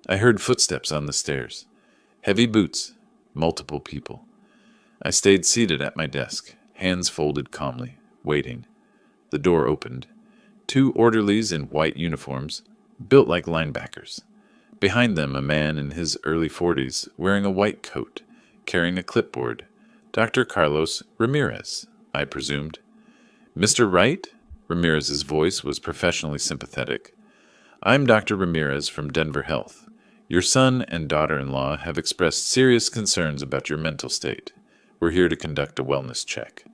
I heard footsteps on the stairs. Heavy boots. Multiple people. I stayed seated at my desk, hands folded calmly, waiting. The door opened. 2 orderlies in white uniforms, built like linebackers. Behind them, a man in his early 40s, wearing a white coat, carrying a clipboard. Dr. Carlos Ramirez, I presumed. Mr. Wright? Ramirez's voice was professionally sympathetic. I'm Dr. Ramirez from Denver Health. Your son and daughter-in-law have expressed serious concerns about your mental state. We're here to conduct a wellness check.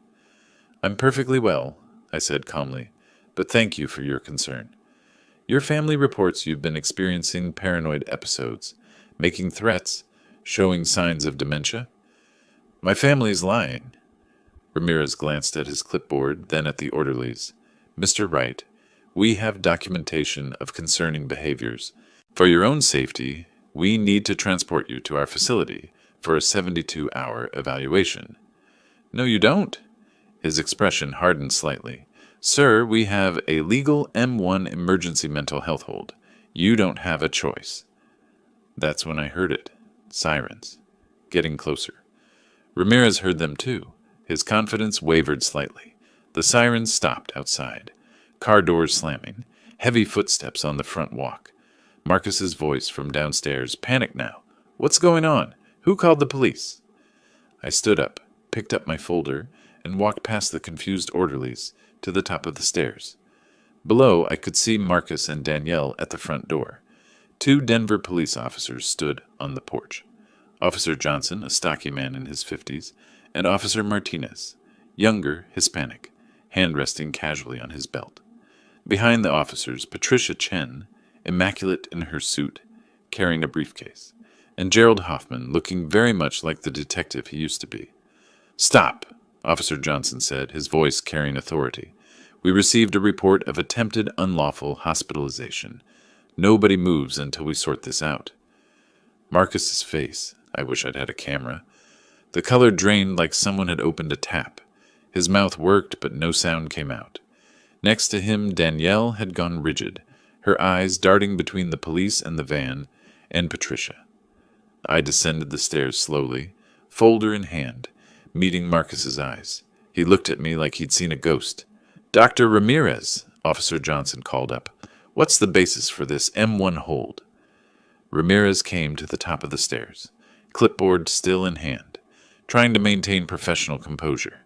I'm perfectly well, I said calmly, but thank you for your concern. Your family reports you've been experiencing paranoid episodes, making threats, showing signs of dementia. My family's lying. Ramirez glanced at his clipboard, then at the orderlies. Mr. Wright, we have documentation of concerning behaviors. For your own safety, we need to transport you to our facility for a 72-hour evaluation. No, you don't. His expression hardened slightly. Sir, we have a legal M1 emergency mental health hold. You don't have a choice. That's when I heard it. Sirens. Getting closer. Ramirez heard them too. His confidence wavered slightly. The sirens stopped outside. Car doors slamming. Heavy footsteps on the front walk. Marcus's voice from downstairs, panicked now. What's going on? Who called the police? I stood up, picked up my folder, and walked past the confused orderlies to the top of the stairs. Below, I could see Marcus and Danielle at the front door. 2 Denver police officers stood on the porch. Officer Johnson, a stocky man in his 50s, and Officer Martinez, younger, Hispanic, hand resting casually on his belt. Behind the officers, Patricia Chen, immaculate in her suit, carrying a briefcase, and Gerald Hoffman, looking very much like the detective he used to be. Stop, Officer Johnson said, his voice carrying authority. We received a report of attempted unlawful hospitalization. Nobody moves until we sort this out. Marcus's face, I wish I'd had a camera. The color drained like someone had opened a tap. His mouth worked, but no sound came out. Next to him, Danielle had gone rigid, her eyes darting between the police and the van, and Patricia. I descended the stairs slowly, folder in hand, meeting Marcus's eyes. He looked at me like he'd seen a ghost. Dr. Ramirez, Officer Johnson called up. What's the basis for this M1 hold? Ramirez came to the top of the stairs, clipboard still in hand, trying to maintain professional composure.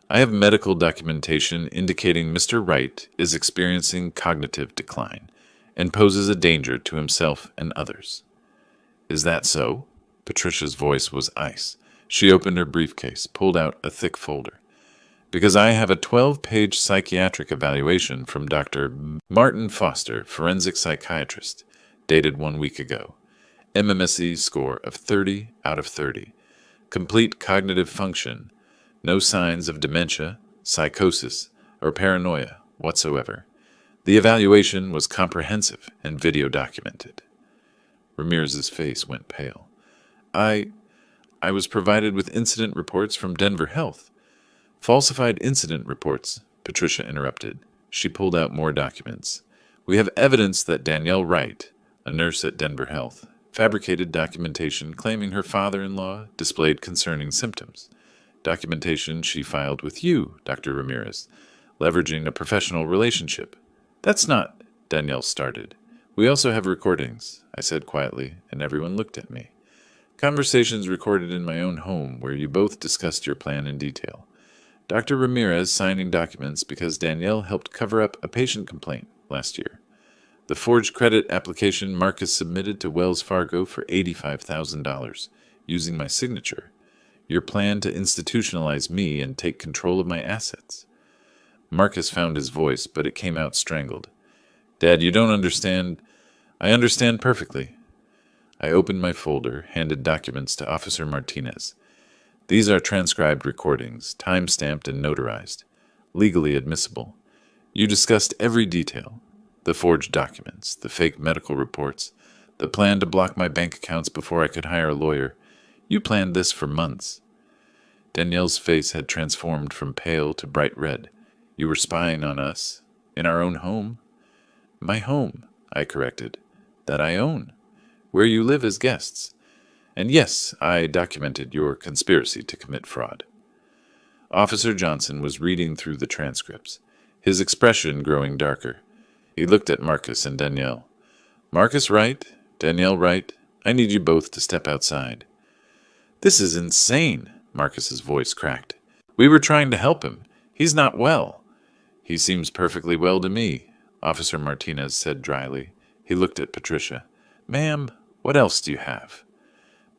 I have medical documentation indicating Mr. Wright is experiencing cognitive decline and poses a danger to himself and others. Is that so? Patricia's voice was ice. She opened her briefcase, pulled out a thick folder. Because I have a 12-page psychiatric evaluation from Dr. Martin Foster, forensic psychiatrist, dated 1 week ago. MMSE score of 30 out of 30. Complete cognitive function. No signs of dementia, psychosis, or paranoia whatsoever. The evaluation was comprehensive and video documented. Ramirez's face went pale. I was provided with incident reports from Denver Health. Falsified incident reports, Patricia interrupted. She pulled out more documents. We have evidence that Danielle Wright, a nurse at Denver Health, fabricated documentation claiming her father-in-law displayed concerning symptoms. Documentation she filed with you, Dr. Ramirez, leveraging a professional relationship. That's not, Danielle started. We also have recordings, I said quietly, and everyone looked at me. Conversations recorded in my own home where you both discussed your plan in detail. Dr. Ramirez signing documents because Danielle helped cover up a patient complaint last year. The forged credit application Marcus submitted to Wells Fargo for $85,000, using my signature. Your plan to institutionalize me and take control of my assets. Marcus found his voice, but it came out strangled. Dad, you don't understand. I understand perfectly. I opened my folder, handed documents to Officer Martinez. These are transcribed recordings, time-stamped and notarized, legally admissible. You discussed every detail. The forged documents, the fake medical reports, the plan to block my bank accounts before I could hire a lawyer. You planned this for months. Danielle's face had transformed from pale to bright red. You were spying on us, in our own home. My home, I corrected, that I own, where you live as guests. And yes, I documented your conspiracy to commit fraud. Officer Johnson was reading through the transcripts, his expression growing darker. He looked at Marcus and Danielle. Marcus Wright, Danielle Wright, I need you both to step outside. This is insane, Marcus's voice cracked. We were trying to help him. He's not well. He seems perfectly well to me, Officer Martinez said dryly. He looked at Patricia. Ma'am, what else do you have?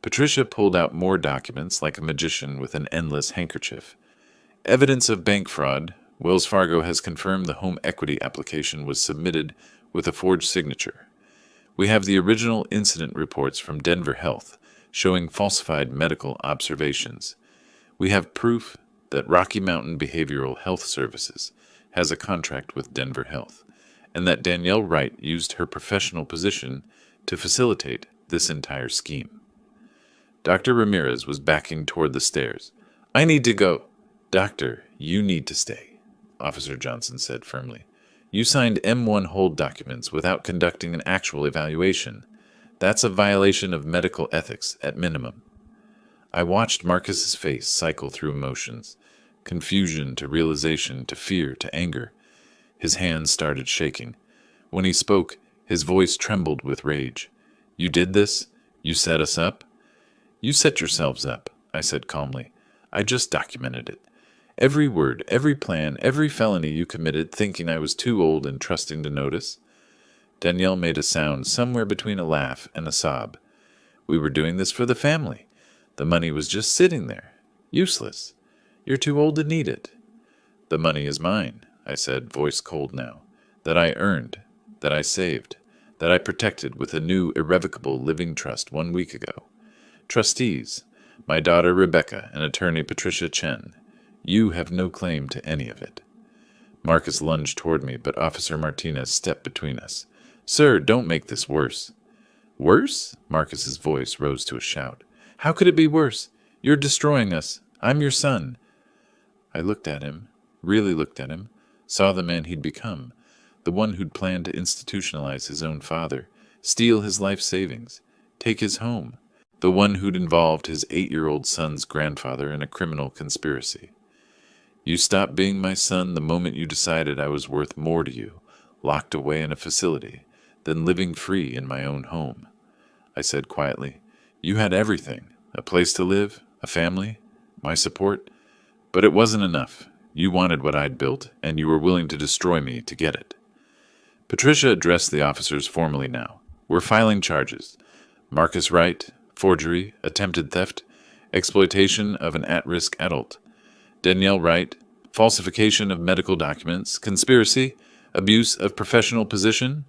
Patricia pulled out more documents like a magician with an endless handkerchief. Evidence of bank fraud. Wells Fargo has confirmed the home equity application was submitted with a forged signature. We have the original incident reports from Denver Health showing falsified medical observations. We have proof that Rocky Mountain Behavioral Health Services has a contract with Denver Health, and that Danielle Wright used her professional position to facilitate this entire scheme. Dr. Ramirez was backing toward the stairs. I need to go. Doctor, you need to stay, Officer Johnson said firmly. You signed M1 hold documents without conducting an actual evaluation. That's a violation of medical ethics at minimum. I watched Marcus's face cycle through emotions, confusion to realization to fear to anger. His hands started shaking. When he spoke, his voice trembled with rage. You did this? You set us up? You set yourselves up, I said calmly. I just documented it. Every word, every plan, every felony you committed thinking I was too old and trusting to notice. Danielle made a sound somewhere between a laugh and a sob. We were doing this for the family. The money was just sitting there. Useless. You're too old to need it. The money is mine, I said, voice cold now. That I earned, that I saved, that I protected with a new irrevocable living trust 1 week ago. Trustees, my daughter Rebecca and attorney Patricia Chen. You have no claim to any of it. Marcus lunged toward me, but Officer Martinez stepped between us. Sir, don't make this worse. Worse? Marcus's voice rose to a shout. How could it be worse? You're destroying us. I'm your son. I looked at him, really looked at him, saw the man he'd become, the one who'd planned to institutionalize his own father, steal his life savings, take his home, the one who'd involved his 8-year-old son's grandfather in a criminal conspiracy. You stopped being my son the moment you decided I was worth more to you, locked away in a facility, than living free in my own home. I said quietly, you had everything, a place to live, a family, my support, but it wasn't enough. You wanted what I'd built, and you were willing to destroy me to get it. Patricia addressed the officers formally now. We're filing charges. Marcus Wright, forgery, attempted theft, exploitation of an at-risk adult. Danielle Wright, falsification of medical documents, conspiracy, abuse of professional position.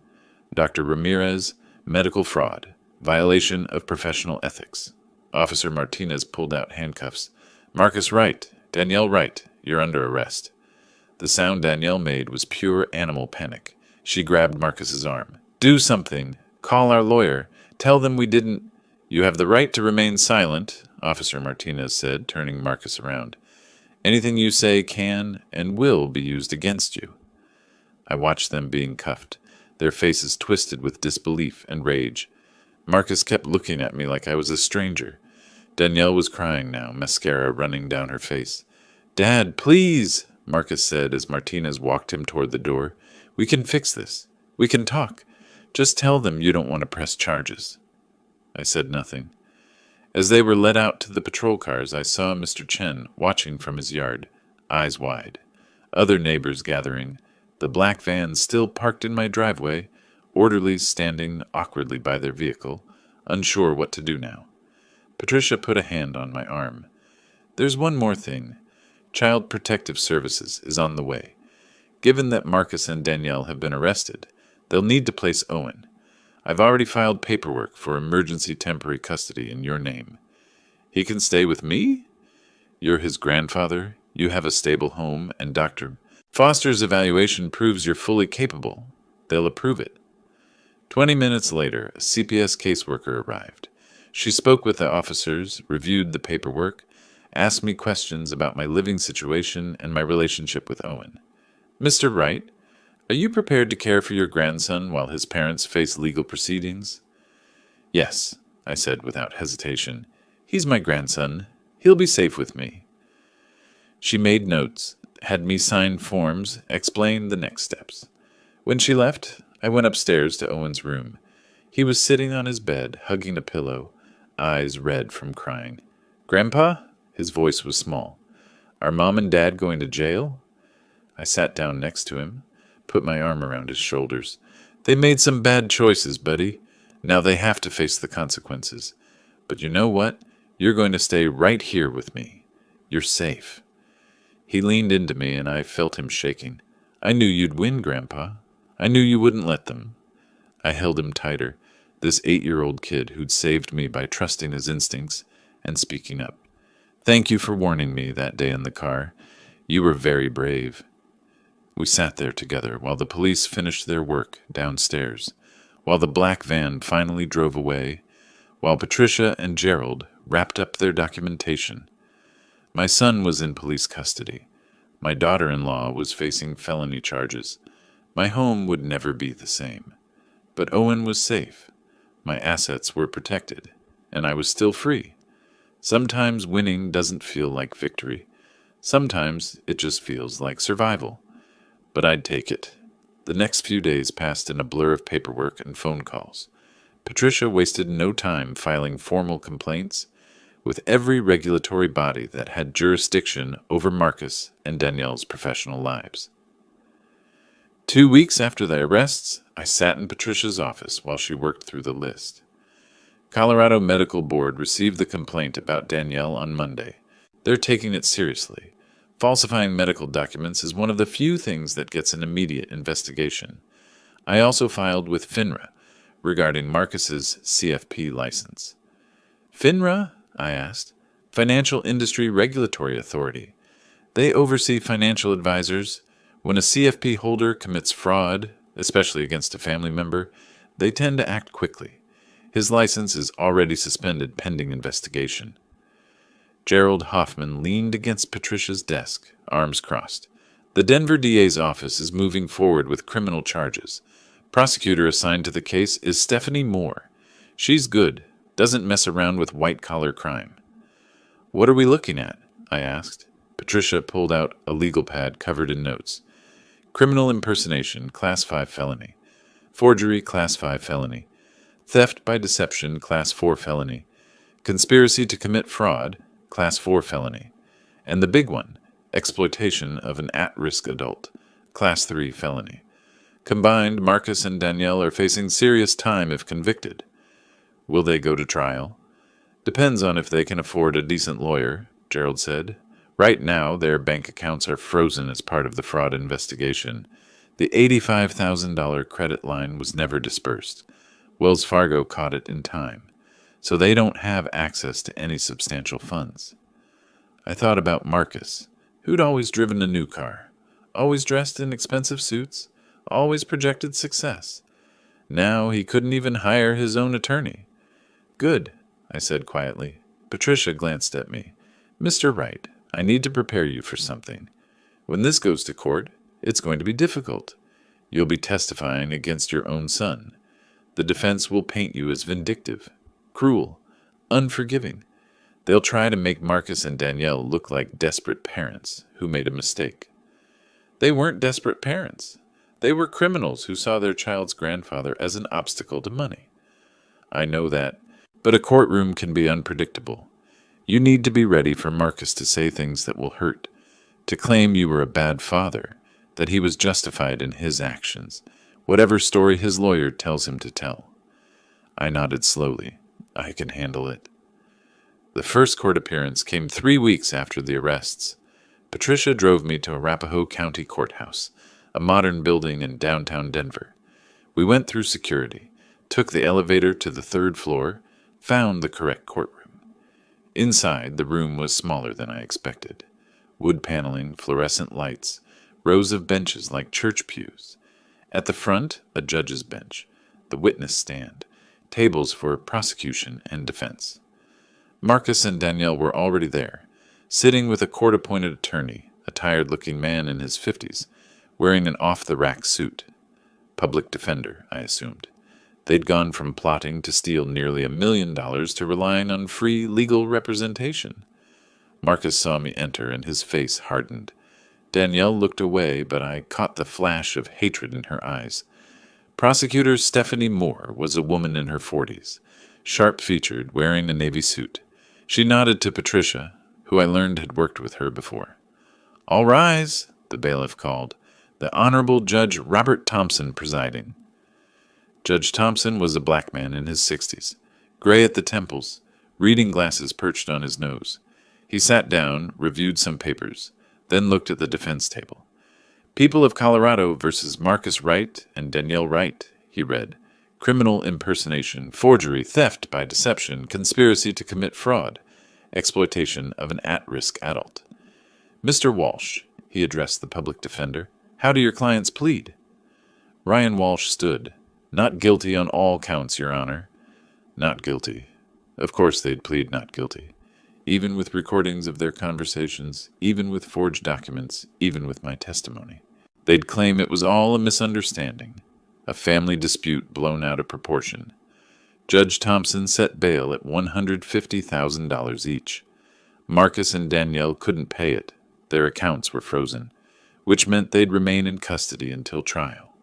Dr. Ramirez, medical fraud, violation of professional ethics. Officer Martinez pulled out handcuffs. Marcus Wright, Danielle Wright, you're under arrest. The sound Danielle made was pure animal panic. She grabbed Marcus's arm. Do something. Call our lawyer. Tell them we didn't. You have the right to remain silent, Officer Martinez said, turning Marcus around. Anything you say can and will be used against you. I watched them being cuffed, their faces twisted with disbelief and rage. Marcus kept looking at me like I was a stranger. Danielle was crying now, mascara running down her face. Dad, please, Marcus said as Martinez walked him toward the door. We can fix this. We can talk. Just tell them you don't want to press charges. I said nothing. As they were led out to the patrol cars, I saw Mr. Chen watching from his yard, eyes wide. Other neighbors gathering. The black van still parked in my driveway, orderlies standing awkwardly by their vehicle, unsure what to do now. Patricia put a hand on my arm. There's one more thing. Child Protective Services is on the way. Given that Marcus and Danielle have been arrested, they'll need to place Owen. I've already filed paperwork for emergency temporary custody in your name. He can stay with me? You're his grandfather, you have a stable home, and Dr. Foster's evaluation proves you're fully capable. They'll approve it. 20 minutes later, a CPS caseworker arrived. She spoke with the officers, reviewed the paperwork, asked me questions about my living situation and my relationship with Owen. Mr. Wright, are you prepared to care for your grandson while his parents face legal proceedings? Yes, I said without hesitation. He's my grandson. He'll be safe with me. She made notes, had me sign forms, explained the next steps. When she left, I went upstairs to Owen's room. He was sitting on his bed, hugging a pillow, eyes red from crying. Grandpa? His voice was small. Are Mom and Dad going to jail? I sat down next to him, put my arm around his shoulders. They made some bad choices, buddy. Now they have to face the consequences. But you know what? You're going to stay right here with me. You're safe. He leaned into me, and I felt him shaking. I knew you'd win, Grandpa. I knew you wouldn't let them. I held him tighter, this 8-year-old kid who'd saved me by trusting his instincts and speaking up. Thank you for warning me that day in the car. You were very brave. We sat there together while the police finished their work downstairs, while the black van finally drove away, while Patricia and Gerald wrapped up their documentation. My son was in police custody. My daughter-in-law was facing felony charges. My home would never be the same. But Owen was safe. My assets were protected, and I was still free. Sometimes winning doesn't feel like victory. Sometimes it just feels like survival. But I'd take it. The next few days passed in a blur of paperwork and phone calls. Patricia wasted no time filing formal complaints with every regulatory body that had jurisdiction over Marcus and Danielle's professional lives. 2 weeks after the arrests, I sat in Patricia's office while she worked through the list. Colorado Medical Board received the complaint about Danielle on Monday. They're taking it seriously. Falsifying medical documents is one of the few things that gets an immediate investigation. I also filed with FINRA regarding Marcus's CFP license. FINRA? I asked. Financial Industry Regulatory Authority. They oversee financial advisors. When a CFP holder commits fraud, especially against a family member, they tend to act quickly. His license is already suspended pending investigation. Gerald Hoffman leaned against Patricia's desk, arms crossed. The Denver DA's office is moving forward with criminal charges. Prosecutor assigned to the case is Stephanie Moore. She's good, doesn't mess around with white-collar crime. What are we looking at? I asked. Patricia pulled out a legal pad covered in notes. Criminal impersonation, Class 5 felony. Forgery, Class 5 felony. Theft by deception, Class 4 felony. Conspiracy to commit fraud, Class 4 felony. And the big one, exploitation of an at-risk adult, Class 3 felony. Combined, Marcus and Danielle are facing serious time if convicted. Will they go to trial? Depends on if they can afford a decent lawyer, Gerald said. Right now, their bank accounts are frozen as part of the fraud investigation. The $85,000 credit line was never dispersed. Wells Fargo caught it in time, so they don't have access to any substantial funds. I thought about Marcus, who'd always driven a new car, always dressed in expensive suits, always projected success. Now he couldn't even hire his own attorney. Good, I said quietly. Patricia glanced at me. Mr. Wright, I need to prepare you for something. When this goes to court, it's going to be difficult. You'll be testifying against your own son. The defense will paint you as vindictive, cruel, unforgiving. They'll try to make Marcus and Danielle look like desperate parents who made a mistake. They weren't desperate parents. They were criminals who saw their child's grandfather as an obstacle to money. I know that, but a courtroom can be unpredictable. You need to be ready for Marcus to say things that will hurt, to claim you were a bad father, that he was justified in his actions, whatever story his lawyer tells him to tell. I nodded slowly. I can handle it. The first court appearance came 3 weeks after the arrests. Patricia drove me to Arapahoe County Courthouse, a modern building in downtown Denver. We went through security, took the elevator to the 3rd floor, found the correct courtroom. Inside, the room was smaller than I expected. Wood paneling, fluorescent lights, rows of benches like church pews. At the front, a judge's bench, the witness stand, tables for prosecution and defense. Marcus and Danielle were already there, sitting with a court-appointed attorney, a tired-looking man in his 50s, wearing an off-the-rack suit. Public defender, I assumed. They'd gone from plotting to steal nearly $1 million to relying on free legal representation. Marcus saw me enter, and his face hardened. Danielle looked away, but I caught the flash of hatred in her eyes. Prosecutor Stephanie Moore was a woman in her 40s, sharp-featured, wearing a navy suit. She nodded to Patricia, who I learned had worked with her before. "All rise," the bailiff called. "The Honorable Judge Robert Thompson presiding." Judge Thompson was a black man in his 60s, gray at the temples, reading glasses perched on his nose. He sat down, reviewed some papers, then looked at the defense table. "People of Colorado versus Marcus Wright and Danielle Wright," he read. "Criminal impersonation, forgery, theft by deception, conspiracy to commit fraud, exploitation of an at-risk adult. Mr. Walsh," he addressed the public defender, "how do your clients plead?" Ryan Walsh stood. "Not guilty on all counts, Your Honor." Not guilty. Of course they'd plead not guilty. Even with recordings of their conversations, even with forged documents, even with my testimony. They'd claim it was all a misunderstanding, a family dispute blown out of proportion. Judge Thompson set bail at $150,000 each. Marcus and Danielle couldn't pay it. Their accounts were frozen, which meant they'd remain in custody until trial.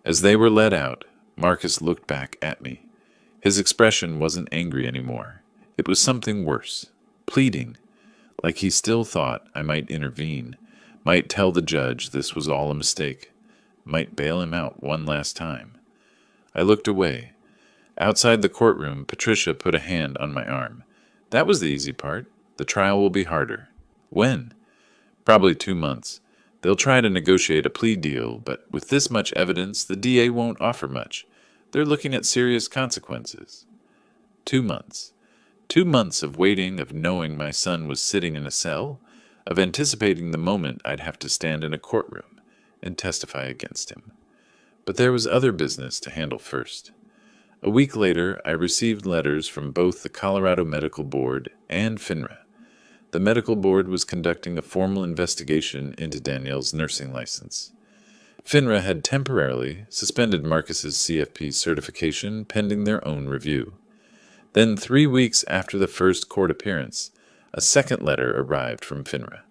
As they were let out, Marcus looked back at me. His expression wasn't angry anymore. It was something worse, pleading, like he still thought I might intervene, might tell the judge this was all a mistake, might bail him out one last time. I looked away. Outside the courtroom, Patricia put a hand on my arm. "That was the easy part. The trial will be harder." "When?" "Probably 2 months. They'll try to negotiate a plea deal, but with this much evidence, the DA won't offer much. They're looking at serious consequences." 2 months. 2 months of waiting, of knowing my son was sitting in a cell, of anticipating the moment I'd have to stand in a courtroom and testify against him. But there was other business to handle first. A week later, I received letters from both the Colorado Medical Board and FINRA. The medical board was conducting a formal investigation into Danielle's nursing license. FINRA had temporarily suspended Marcus's CFP certification pending their own review. Then 3 weeks after the first court appearance, a second letter arrived from FINRA.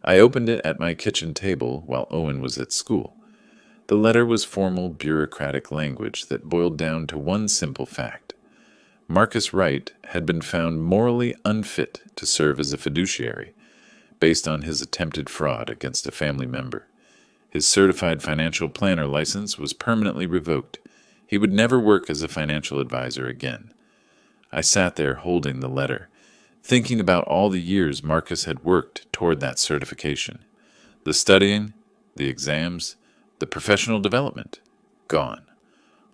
I opened it at my kitchen table while Owen was at school. The letter was formal bureaucratic language that boiled down to one simple fact. Marcus Wright had been found morally unfit to serve as a fiduciary, based on his attempted fraud against a family member. His certified financial planner license was permanently revoked. He would never work as a financial advisor again. I sat there holding the letter, thinking about all the years Marcus had worked toward that certification. The studying, the exams, the professional development. Gone.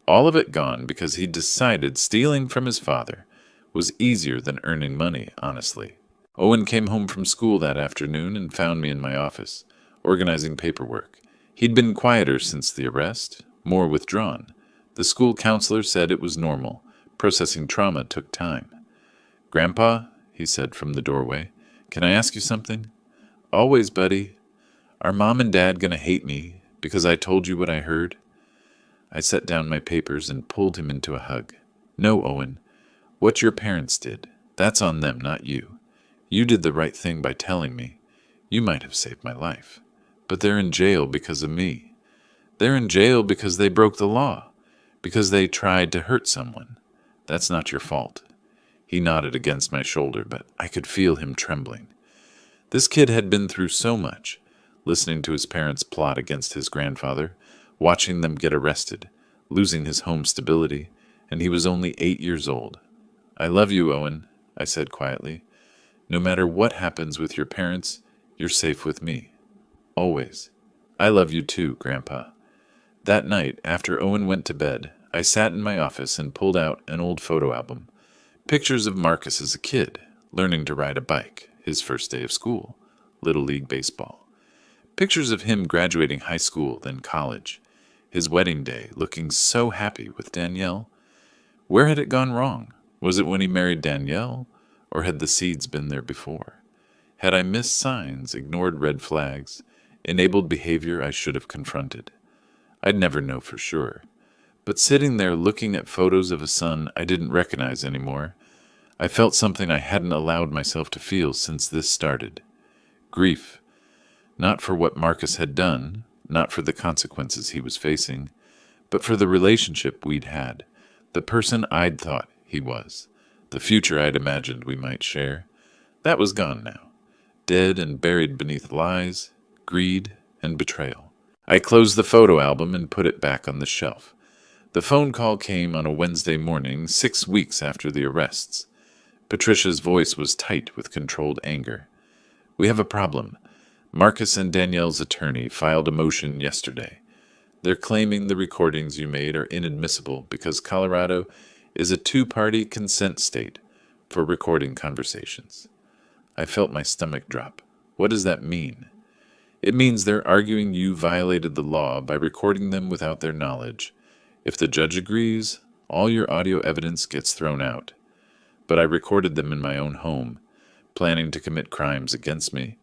All of it gone because he decided stealing from his father was easier than earning money, honestly. Owen came home from school that afternoon and found me in my office, organizing paperwork. He'd been quieter since the arrest, more withdrawn. The school counselor said it was normal. Processing trauma took time. "Grandpa," he said from the doorway, "can I ask you something?" "Always, buddy." "Are Mom and Dad gonna hate me because I told you what I heard?" I set down my papers and pulled him into a hug. "No, Owen. What your parents did, that's on them, not you. You did the right thing by telling me. You might have saved my life. But they're in jail because of me. They're in jail because they broke the law, because they tried to hurt someone. That's not your fault." He nodded against my shoulder, but I could feel him trembling. This kid had been through so much, listening to his parents plot against his grandfather, watching them get arrested, losing his home stability, and he was only 8 years old. "I love you, Owen," I said quietly. "No matter what happens with your parents, you're safe with me. Always." "I love you too, Grandpa." That night, after Owen went to bed, I sat in my office and pulled out an old photo album. Pictures of Marcus as a kid, learning to ride a bike, his first day of school, Little League baseball. Pictures of him graduating high school, then college. His wedding day, looking so happy with Danielle. Where had it gone wrong? Was it when he married Danielle, or had the seeds been there before? Had I missed signs, ignored red flags, enabled behavior I should have confronted? I'd never know for sure. But sitting there looking at photos of a son I didn't recognize anymore, I felt something I hadn't allowed myself to feel since this started. Grief. Not for what Marcus had done, not for the consequences he was facing, but for the relationship we'd had, the person I'd thought he was, the future I'd imagined we might share. That was gone now, dead and buried beneath lies, greed, and betrayal. I closed the photo album and put it back on the shelf. The phone call came on a Wednesday morning, 6 weeks after the arrests. Patricia's voice was tight with controlled anger. "We have a problem. Marcus and Danielle's attorney filed a motion yesterday. They're claiming the recordings you made are inadmissible because Colorado is a two-party consent state for recording conversations." I felt my stomach drop. What does that mean? It means they're arguing you violated the law by recording them without their knowledge. If the judge agrees, all your audio evidence gets thrown out. But I recorded them in my own home, planning to commit crimes against me.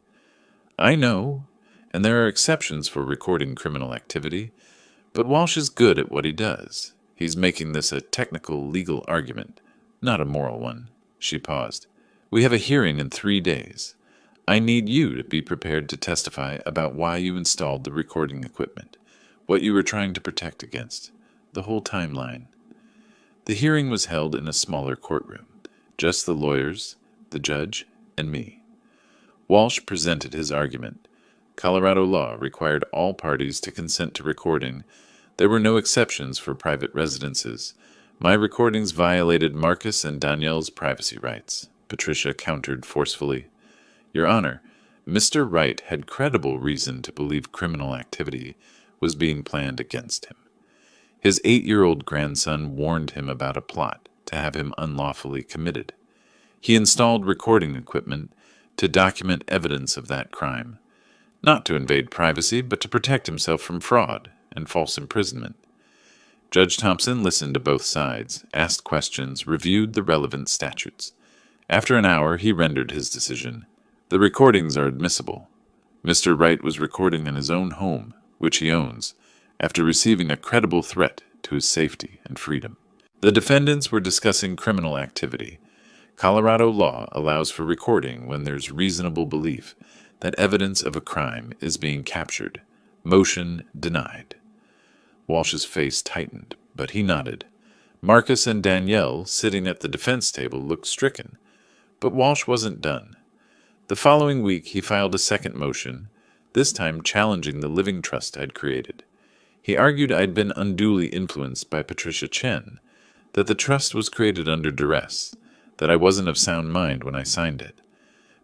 I know, and there are exceptions for recording criminal activity, but Walsh is good at what he does. He's making this a technical legal argument, not a moral one. She paused. "We have a hearing in 3 days. I need you to be prepared to testify about why you installed the recording equipment, what you were trying to protect against, the whole timeline." The hearing was held in a smaller courtroom, just the lawyers, the judge, and me. Walsh presented his argument. Colorado law required all parties to consent to recording. There were no exceptions for private residences. My recordings violated Marcus and Danielle's privacy rights. Patricia countered forcefully. "Your Honor, Mr. Wright had credible reason to believe criminal activity was being planned against him. His 8-year-old grandson warned him about a plot to have him unlawfully committed. He installed recording equipment to document evidence of that crime, not to invade privacy, but to protect himself from fraud and false imprisonment." Judge Thompson listened to both sides, asked questions, reviewed the relevant statutes. After an hour, he rendered his decision. "The recordings are admissible. Mr. Wright was recording in his own home, which he owns, after receiving a credible threat to his safety and freedom." The defendants were discussing criminal activity. Colorado law allows for recording when there's reasonable belief that evidence of a crime is being captured. Motion denied. Walsh's face tightened, but he nodded. Marcus and Danielle, sitting at the defense table, looked stricken. But Walsh wasn't done. The following week he filed a second motion, this time challenging the living trust I'd created. He argued I'd been unduly influenced by Patricia Chen, that the trust was created under duress, that I wasn't of sound mind when I signed it.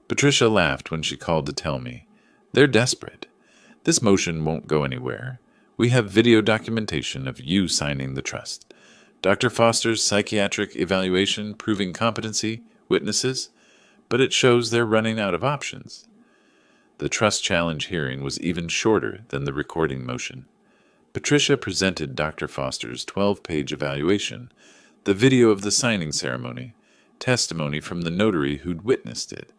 Patricia laughed when she called to tell me, "They're desperate. This motion won't go anywhere. We have video documentation of you signing the trust. Dr. Foster's psychiatric evaluation proving competency, witnesses, but it shows they're running out of options." The trust challenge hearing was even shorter than the recording motion. Patricia presented Dr. Foster's 12-page evaluation, the video of the signing ceremony, testimony from the notary who'd witnessed it.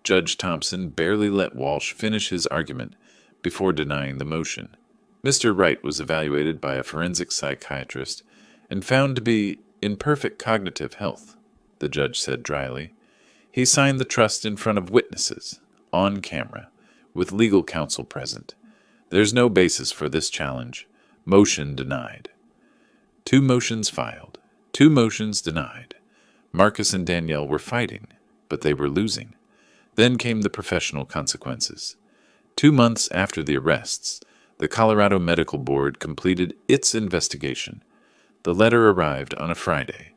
Judge Thompson barely let Walsh finish his argument before denying the motion. Mr. Wright was evaluated by a forensic psychiatrist and found to be in perfect cognitive health, the judge said dryly. He signed the trust in front of witnesses, on camera, with legal counsel present. There's no basis for this challenge. Motion denied. 2 motions filed. 2 motions denied. Marcus and Danielle were fighting, but they were losing. Then came the professional consequences. 2 months after the arrests, the Colorado Medical Board completed its investigation. The letter arrived on a Friday.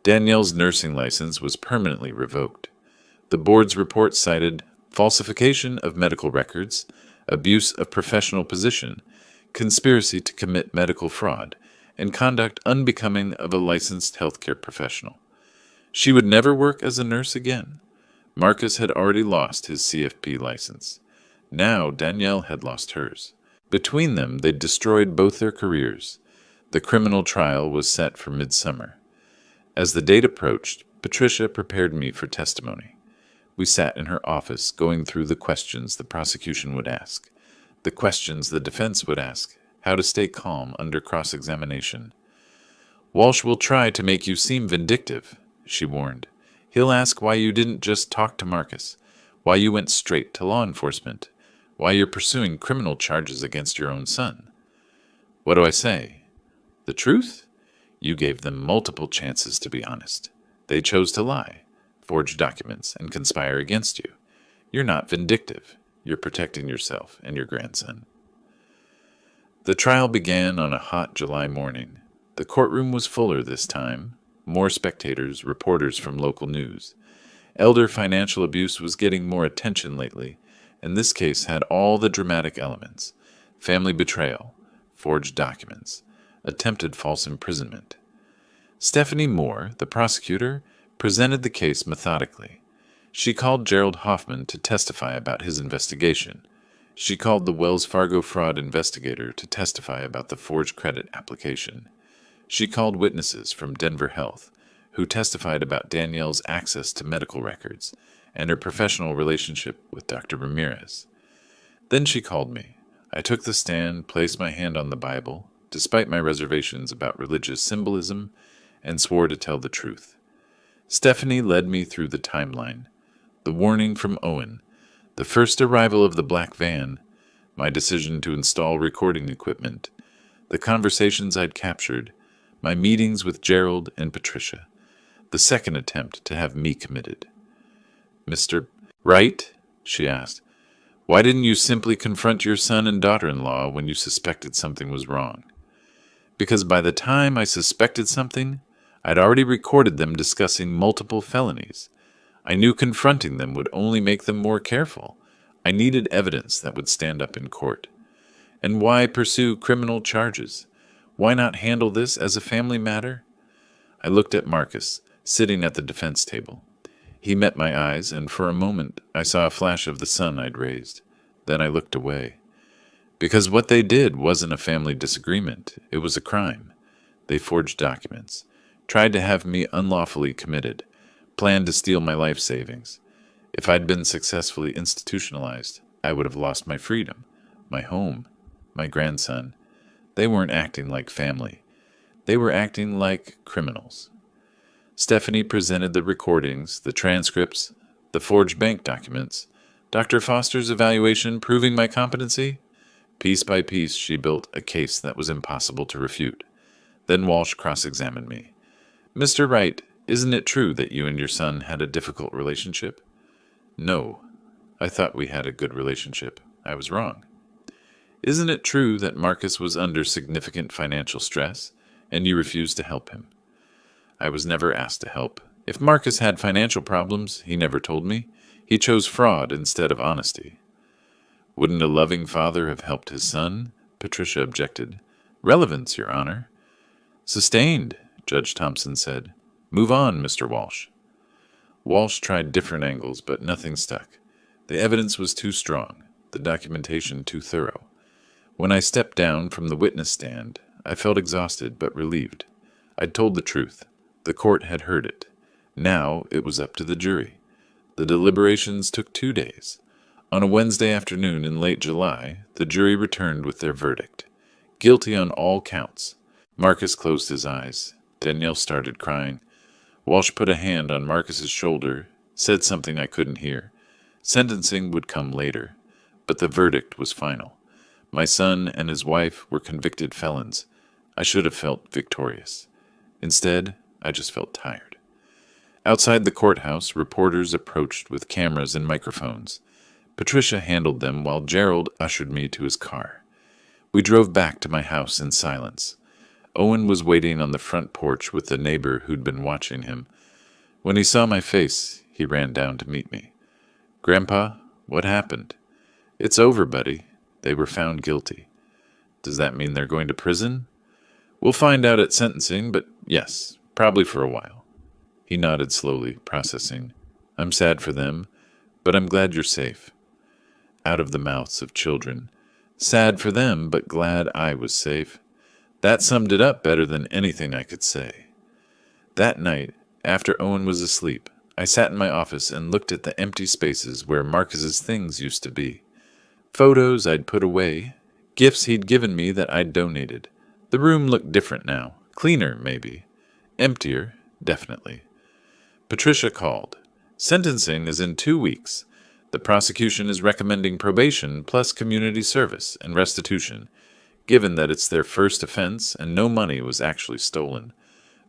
Danielle's nursing license was permanently revoked. The board's report cited falsification of medical records, abuse of professional position, conspiracy to commit medical fraud, and conduct unbecoming of a licensed healthcare professional. She would never work as a nurse again. Marcus had already lost his CFP license. Now Danielle had lost hers. Between them, they destroyed both their careers. The criminal trial was set for midsummer. As the date approached, Patricia prepared me for testimony. We sat in her office going through the questions the prosecution would ask, the questions the defense would ask, how to stay calm under cross-examination. "Walsh will try to make you seem vindictive," she warned. "He'll ask why you didn't just talk to Marcus, why you went straight to law enforcement, why you're pursuing criminal charges against your own son." What do I say? The truth? You gave them multiple chances to be honest. They chose to lie, forge documents, and conspire against you. You're not vindictive. You're protecting yourself and your grandson. The trial began on a hot July morning. The courtroom was fuller this time. More spectators, reporters from local news. Elder financial abuse was getting more attention lately, and this case had all the dramatic elements: family betrayal, forged documents, attempted false imprisonment. Stephanie Moore, the prosecutor, presented the case methodically. She called Gerald Hoffman to testify about his investigation. She called the Wells Fargo fraud investigator to testify about the forged credit application. She called witnesses from Denver Health, who testified about Danielle's access to medical records and her professional relationship with Dr. Ramirez. Then she called me. I took the stand, placed my hand on the Bible, despite my reservations about religious symbolism, and swore to tell the truth. Stephanie led me through the timeline. The warning from Owen, the first arrival of the black van, my decision to install recording equipment, the conversations I'd captured, my meetings with Gerald and Patricia, the second attempt to have me committed. "Mr. Wright?" she asked. "Why didn't you simply confront your son and daughter-in-law when you suspected something was wrong?" "Because by the time I suspected something, I'd already recorded them discussing multiple felonies. I knew confronting them would only make them more careful. I needed evidence that would stand up in court. And why pursue criminal charges? Why not handle this as a family matter?" I looked at Marcus, sitting at the defense table. He met my eyes, and for a moment I saw a flash of the son I'd raised. Then I looked away. Because what they did wasn't a family disagreement. It was a crime. They forged documents, tried to have me unlawfully committed, planned to steal my life savings. If I'd been successfully institutionalized, I would have lost my freedom, my home, my grandson. They weren't acting like family. They were acting like criminals. Stephanie presented the recordings, the transcripts, the forged bank documents, Dr. Foster's evaluation proving my competency. Piece by piece, she built a case that was impossible to refute. Then Walsh cross-examined me. "Mr. Wright, isn't it true that you and your son had a difficult relationship?" "No. I thought we had a good relationship. I was wrong." "Isn't it true that Marcus was under significant financial stress, and you refused to help him?" "I was never asked to help. If Marcus had financial problems, he never told me. He chose fraud instead of honesty. Wouldn't a loving father have helped his son? Patricia objected. Relevance, Your Honor. Sustained, Judge Thompson said. Move on, Mr. Walsh. Walsh tried different angles, but nothing stuck. The evidence was too strong, the documentation too thorough. When I stepped down from the witness stand, I felt exhausted but relieved. I'd told the truth. The court had heard it. Now it was up to the jury. The deliberations took 2 days. On a Wednesday afternoon in late July, the jury returned with their verdict. Guilty on all counts. Marcus closed his eyes. Danielle started crying. Walsh put a hand on Marcus's shoulder, said something I couldn't hear. Sentencing would come later, but the verdict was final. My son and his wife were convicted felons. I should have felt victorious. Instead, I just felt tired. Outside the courthouse, reporters approached with cameras and microphones. Patricia handled them while Gerald ushered me to his car. We drove back to my house in silence. Owen was waiting on the front porch with the neighbor who'd been watching him. When he saw my face, he ran down to meet me. Grandpa, what happened? It's over, buddy. They were found guilty. Does that mean they're going to prison? We'll find out at sentencing, but yes, probably for a while. He nodded slowly, processing. I'm sad for them, but I'm glad you're safe. Out of the mouths of children. Sad for them, but glad I was safe. That summed it up better than anything I could say. That night, after Owen was asleep, I sat in my office and looked at the empty spaces where Marcus's things used to be. Photos I'd put away, gifts he'd given me that I'd donated. The room looked different now. Cleaner, maybe. Emptier, definitely. Patricia called. Sentencing is in 2 weeks. The prosecution is recommending probation plus community service and restitution, given that it's their first offense and no money was actually stolen.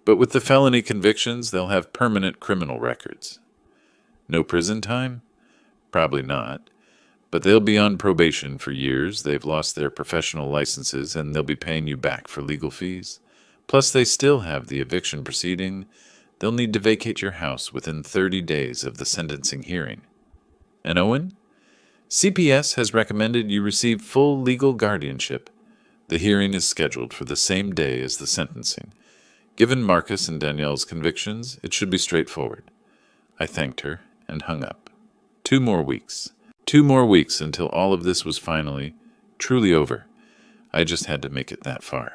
But with the felony convictions, they'll have permanent criminal records. No prison time? Probably not. But they'll be on probation for years. They've lost their professional licenses and they'll be paying you back for legal fees. Plus, they still have the eviction proceeding. They'll need to vacate your house within 30 days of the sentencing hearing. And Owen? CPS has recommended you receive full legal guardianship. The hearing is scheduled for the same day as the sentencing. Given Marcus and Danielle's convictions, it should be straightforward. I thanked her and hung up. 2 more weeks. 2 more weeks until all of this was finally, truly over. I just had to make it that far.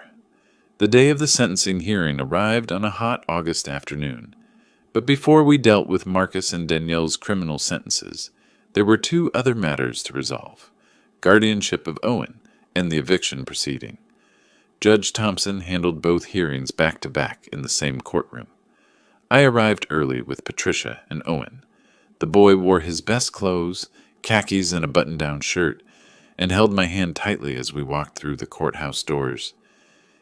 The day of the sentencing hearing arrived on a hot August afternoon. But before we dealt with Marcus and Danielle's criminal sentences, there were 2 other matters to resolve: guardianship of Owen and the eviction proceeding. Judge Thompson handled both hearings back-to-back in the same courtroom. I arrived early with Patricia and Owen. The boy wore his best clothes, khakis and a button-down shirt, and held my hand tightly as we walked through the courthouse doors.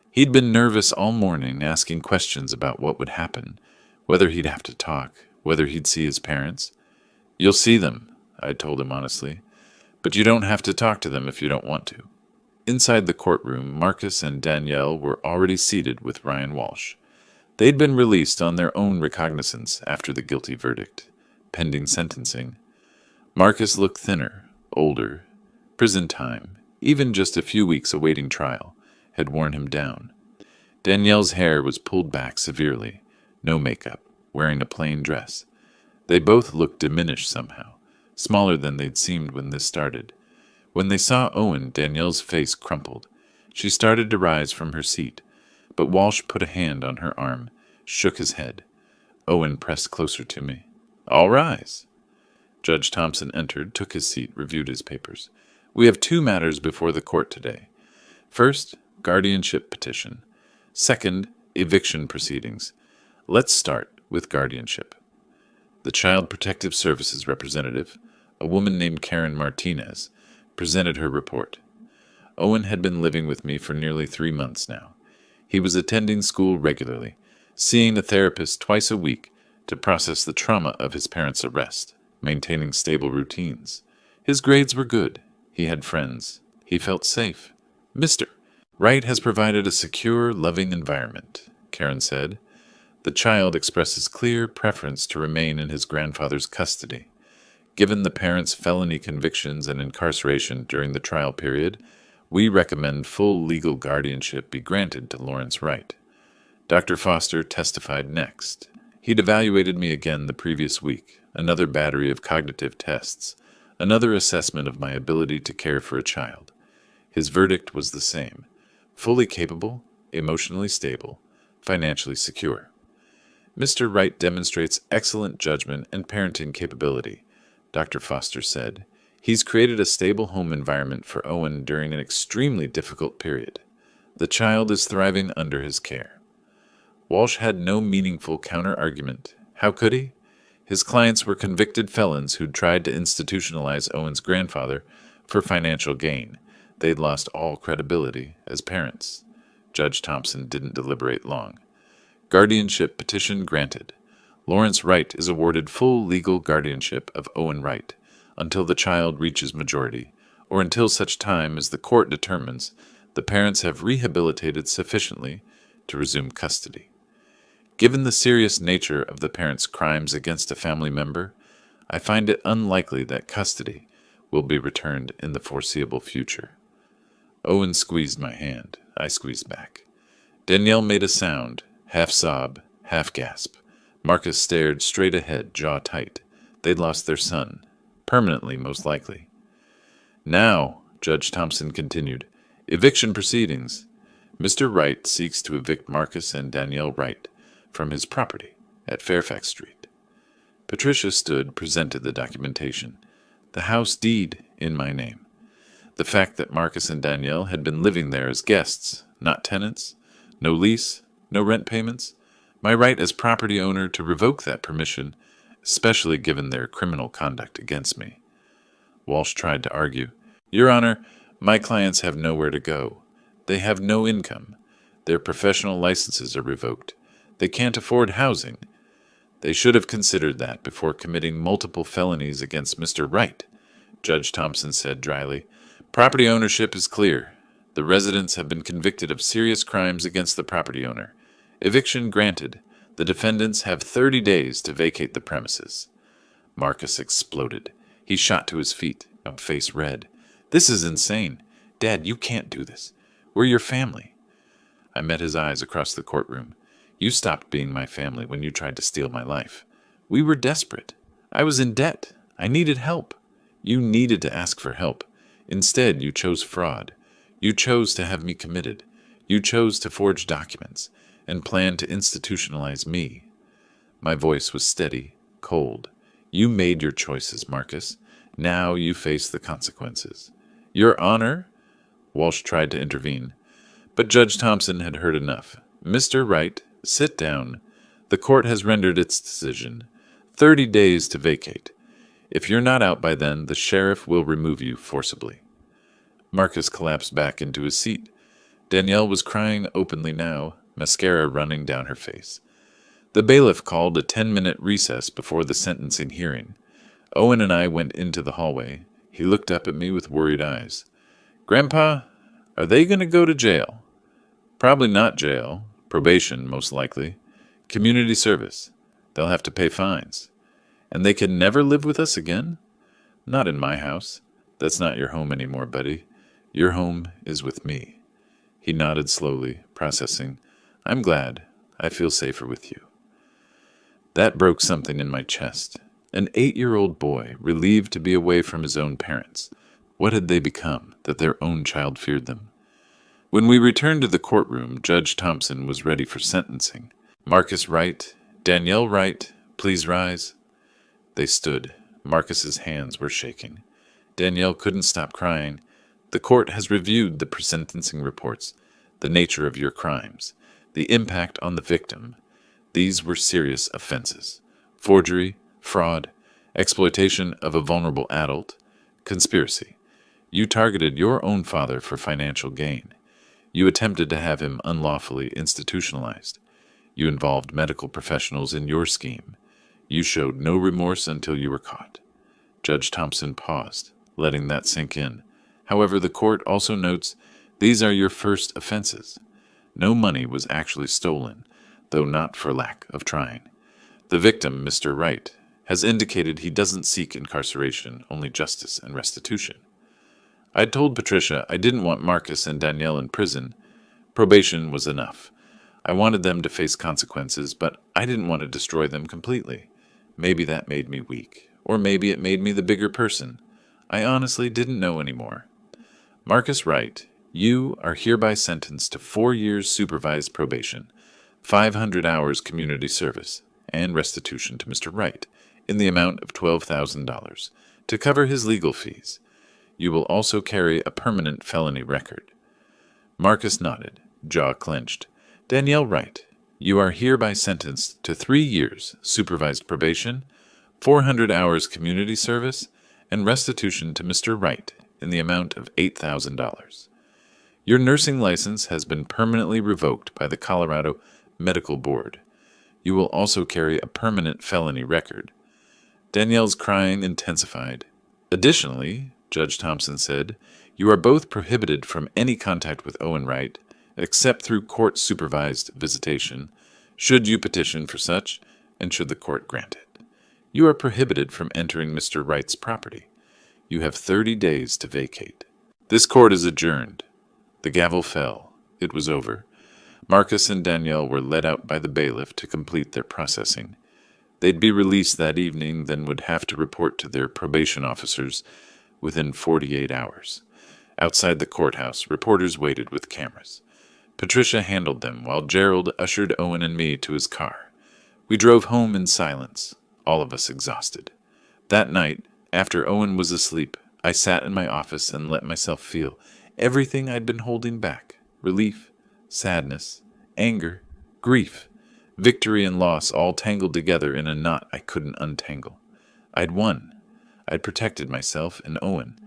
He'd been nervous all morning, asking questions about what would happen, whether he'd have to talk, whether he'd see his parents. You'll see them, I told him honestly, but you don't have to talk to them if you don't want to. Inside the courtroom, Marcus and Danielle were already seated with Ryan Walsh. They'd been released on their own recognizance after the guilty verdict, pending sentencing. Marcus looked thinner, older. Prison time, even just a few weeks awaiting trial, had worn him down. Danielle's hair was pulled back severely, no makeup, wearing a plain dress. They both looked diminished somehow, smaller than they'd seemed when this started. When they saw Owen, Danielle's face crumpled. She started to rise from her seat, but Walsh put a hand on her arm, shook his head. Owen pressed closer to me. All rise. Judge Thompson entered, took his seat, reviewed his papers. We have 2 matters before the court today. First, guardianship petition. Second, eviction proceedings. Let's start with guardianship. The Child Protective Services representative, a woman named Karen Martinez, presented her report. Owen had been living with me for nearly 3 months now. He was attending school regularly, seeing a therapist twice a week to process the trauma of his parents' arrest, maintaining stable routines. His grades were good. He had friends. He felt safe. Mr. Wright has provided a secure, loving environment, Karen said. The child expresses clear preference to remain in his grandfather's custody. Given the parent's felony convictions and incarceration during the trial period, we recommend full legal guardianship be granted to Lawrence Wright. Dr. Foster testified next. He'd evaluated me again the previous week, another battery of cognitive tests, another assessment of my ability to care for a child. His verdict was the same: fully capable, emotionally stable, financially secure. Mr. Wright demonstrates excellent judgment and parenting capability, Dr. Foster said. He's created a stable home environment for Owen during an extremely difficult period. The child is thriving under his care. Walsh had no meaningful counter-argument. How could he? His clients were convicted felons who'd tried to institutionalize Owen's grandfather for financial gain. They'd lost all credibility as parents. Judge Thompson didn't deliberate long. Guardianship petition granted. Lawrence Wright is awarded full legal guardianship of Owen Wright until the child reaches majority, or until such time as the court determines the parents have rehabilitated sufficiently to resume custody. Given the serious nature of the parent's crimes against a family member, I find it unlikely that custody will be returned in the foreseeable future. Owen squeezed my hand. I squeezed back. Danielle made a sound, half sob, half gasp. Marcus stared straight ahead, jaw tight. They'd lost their son. Permanently, most likely. Now, Judge Thompson continued, eviction proceedings. Mr. Wright seeks to evict Marcus and Danielle Wright from his property at Fairfax Street. Patricia stood, presented the documentation. The house deed in my name. The fact that Marcus and Danielle had been living there as guests, not tenants, no lease, no rent payments, my right as property owner to revoke that permission, especially given their criminal conduct against me. Walsh tried to argue. Your Honor, my clients have nowhere to go. They have no income. Their professional licenses are revoked. They can't afford housing. They should have considered that before committing multiple felonies against Mr. Wright, Judge Thompson said dryly. Property ownership is clear. The residents have been convicted of serious crimes against the property owner. Eviction granted. The defendants have 30 days to vacate the premises. Marcus exploded. He shot to his feet, a face red. This is insane. Dad, you can't do this. We're your family. I met his eyes across the courtroom. You stopped being my family when you tried to steal my life. We were desperate. I was in debt. I needed help. You needed to ask for help. Instead, you chose fraud. You chose to have me committed. You chose to forge documents and plan to institutionalize me. My voice was steady, cold. You made your choices, Marcus. Now you face the consequences. Your Honor? Walsh tried to intervene, but Judge Thompson had heard enough. Mr. Wright, sit down. The court has rendered its decision. 30 days to vacate. If you're not out by then, the sheriff will remove you forcibly. Marcus collapsed back into his seat. Danielle was crying openly now, mascara running down her face. The bailiff called a 10-minute recess before the sentencing hearing. Owen and I went into the hallway. He looked up at me with worried eyes. Grandpa, are they going to go to jail? Probably not jail. Probation, most likely. Community service. They'll have to pay fines. And they can never live with us again? Not in my house. That's not your home anymore, buddy. Your home is with me. He nodded slowly, processing. I'm glad. I feel safer with you. That broke something in my chest. An 8-year-old boy, relieved to be away from his own parents. What had they become, that their own child feared them? When we returned to the courtroom, Judge Thompson was ready for sentencing. Marcus Wright, Danielle Wright, please rise. They stood. Marcus's hands were shaking. Danielle couldn't stop crying. The court has reviewed the sentencing reports, the nature of your crimes, the impact on the victim. These were serious offenses. Forgery, fraud, exploitation of a vulnerable adult, conspiracy. You targeted your own father for financial gain. You attempted to have him unlawfully institutionalized. You involved medical professionals in your scheme. You showed no remorse until you were caught. Judge Thompson paused, letting that sink in. However, the court also notes these are your first offenses. No money was actually stolen. though not for lack of trying. The victim, Mr. Wright, has indicated he doesn't seek incarceration, only justice and restitution. I'd told Patricia I didn't want Marcus and Danielle in prison. Probation was enough. I wanted them to face consequences, but I didn't want to destroy them completely. Maybe that made me weak, or maybe it made me the bigger person. I honestly didn't know anymore. Marcus Wright, you are hereby sentenced to 4 years supervised probation, 500 hours community service, and restitution to Mr. Wright in the amount of $12,000 to cover his legal fees. You will also carry a permanent felony record. Marcus nodded, jaw clenched. Danielle Wright, you are hereby sentenced to 3 years supervised probation, 400 hours community service, and restitution to Mr. Wright in the amount of $8,000. Your nursing license has been permanently revoked by the Colorado Medical Board. You will also carry a permanent felony record. Danielle's crying intensified. Additionally, Judge Thompson said, you are both prohibited from any contact with Owen Wright, except through court-supervised visitation, should you petition for such, and should the court grant it. You are prohibited from entering Mr. Wright's property. You have 30 days to vacate. This court is adjourned. The gavel fell. It was over. Marcus and Danielle were led out by the bailiff to complete their processing. They'd be released that evening, then would have to report to their probation officers within 48 hours. Outside the courthouse, reporters waited with cameras. Patricia handled them while Gerald ushered Owen and me to his car. We drove home in silence, all of us exhausted. That night, after Owen was asleep, I sat in my office and let myself feel everything I'd been holding back: relief, sadness, anger, grief, victory and loss all tangled together in a knot I couldn't untangle. I'd won. I'd protected myself and Owen.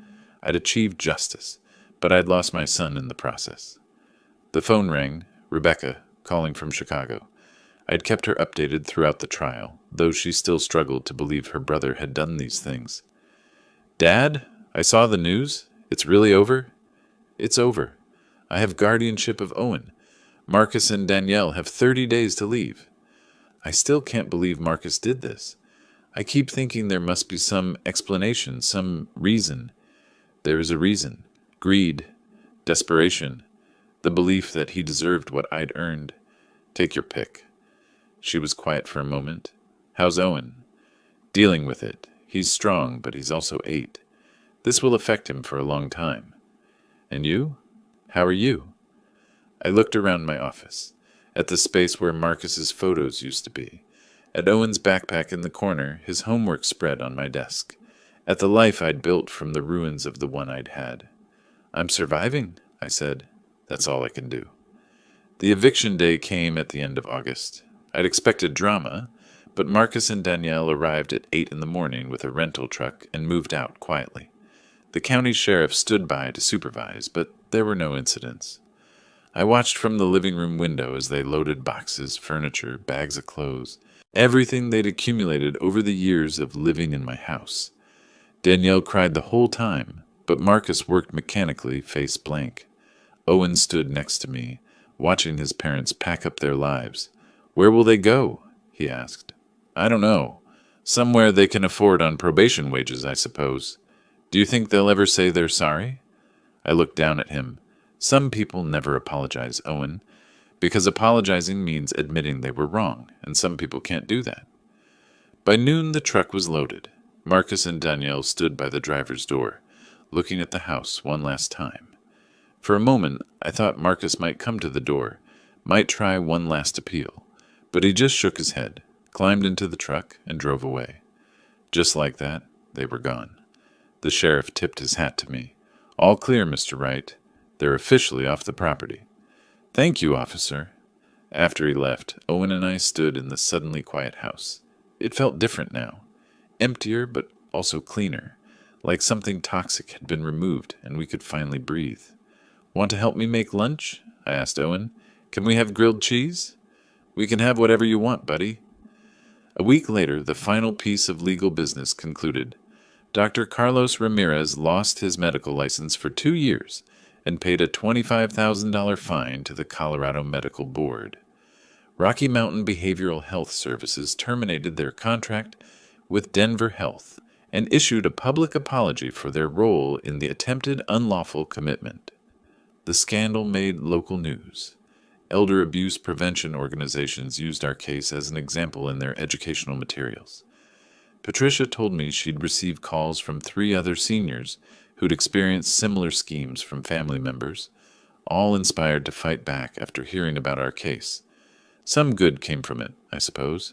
I'd achieved justice, but I'd lost my son in the process. The phone rang, Rebecca, calling from Chicago. I'd kept her updated throughout the trial, though she still struggled to believe her brother had done these things. Dad, I saw the news. It's really over? It's over. I have guardianship of Owen. Marcus and Danielle have 30 days to leave. I still can't believe Marcus did this. I keep thinking there must be some explanation, some reason. There is a reason. Greed. Desperation. The belief that he deserved what I'd earned. Take your pick. She was quiet for a moment. How's Owen? Dealing with it. He's strong, but he's also 8. This will affect him for a long time. And you? How are you? I looked around my office, at the space where Marcus's photos used to be, at Owen's backpack in the corner, his homework spread on my desk, at the life I'd built from the ruins of the one I'd had. I'm surviving, I said. That's all I can do. The eviction day came at the end of August. I'd expected drama, but Marcus and Danielle arrived at 8 in the morning with a rental truck and moved out quietly. The county sheriff stood by to supervise, but there were no incidents. I watched from the living room window as they loaded boxes, furniture, bags of clothes, everything they'd accumulated over the years of living in my house. Danielle cried the whole time, but Marcus worked mechanically, face blank. Owen stood next to me, watching his parents pack up their lives. Where will they go? He asked. I don't know. Somewhere they can afford on probation wages, I suppose. Do you think they'll ever say they're sorry? I looked down at him. Some people never apologize, Owen, because apologizing means admitting they were wrong, and some people can't do that. By noon, the truck was loaded. Marcus and Danielle stood by the driver's door, looking at the house one last time. For a moment, I thought Marcus might come to the door, might try one last appeal, but he just shook his head, climbed into the truck, and drove away. Just like that, they were gone. The sheriff tipped his hat to me. All clear, Mr. Wright. They're officially off the property. Thank you, officer. After he left, Owen and I stood in the suddenly quiet house. It felt different now. Emptier, but also cleaner. Like something toxic had been removed, and we could finally breathe. Want to help me make lunch? I asked Owen. Can we have grilled cheese? We can have whatever you want, buddy. A week later, the final piece of legal business concluded. Dr. Carlos Ramirez lost his medical license for 2 years and paid a $25,000 fine to the Colorado Medical Board. Rocky Mountain Behavioral Health Services terminated their contract with Denver Health and issued a public apology for their role in the attempted unlawful commitment. The scandal made local news. Elder abuse prevention organizations used our case as an example in their educational materials. Patricia told me she'd received calls from 3 other seniors who'd experienced similar schemes from family members, all inspired to fight back after hearing about our case. Some good came from it, I suppose.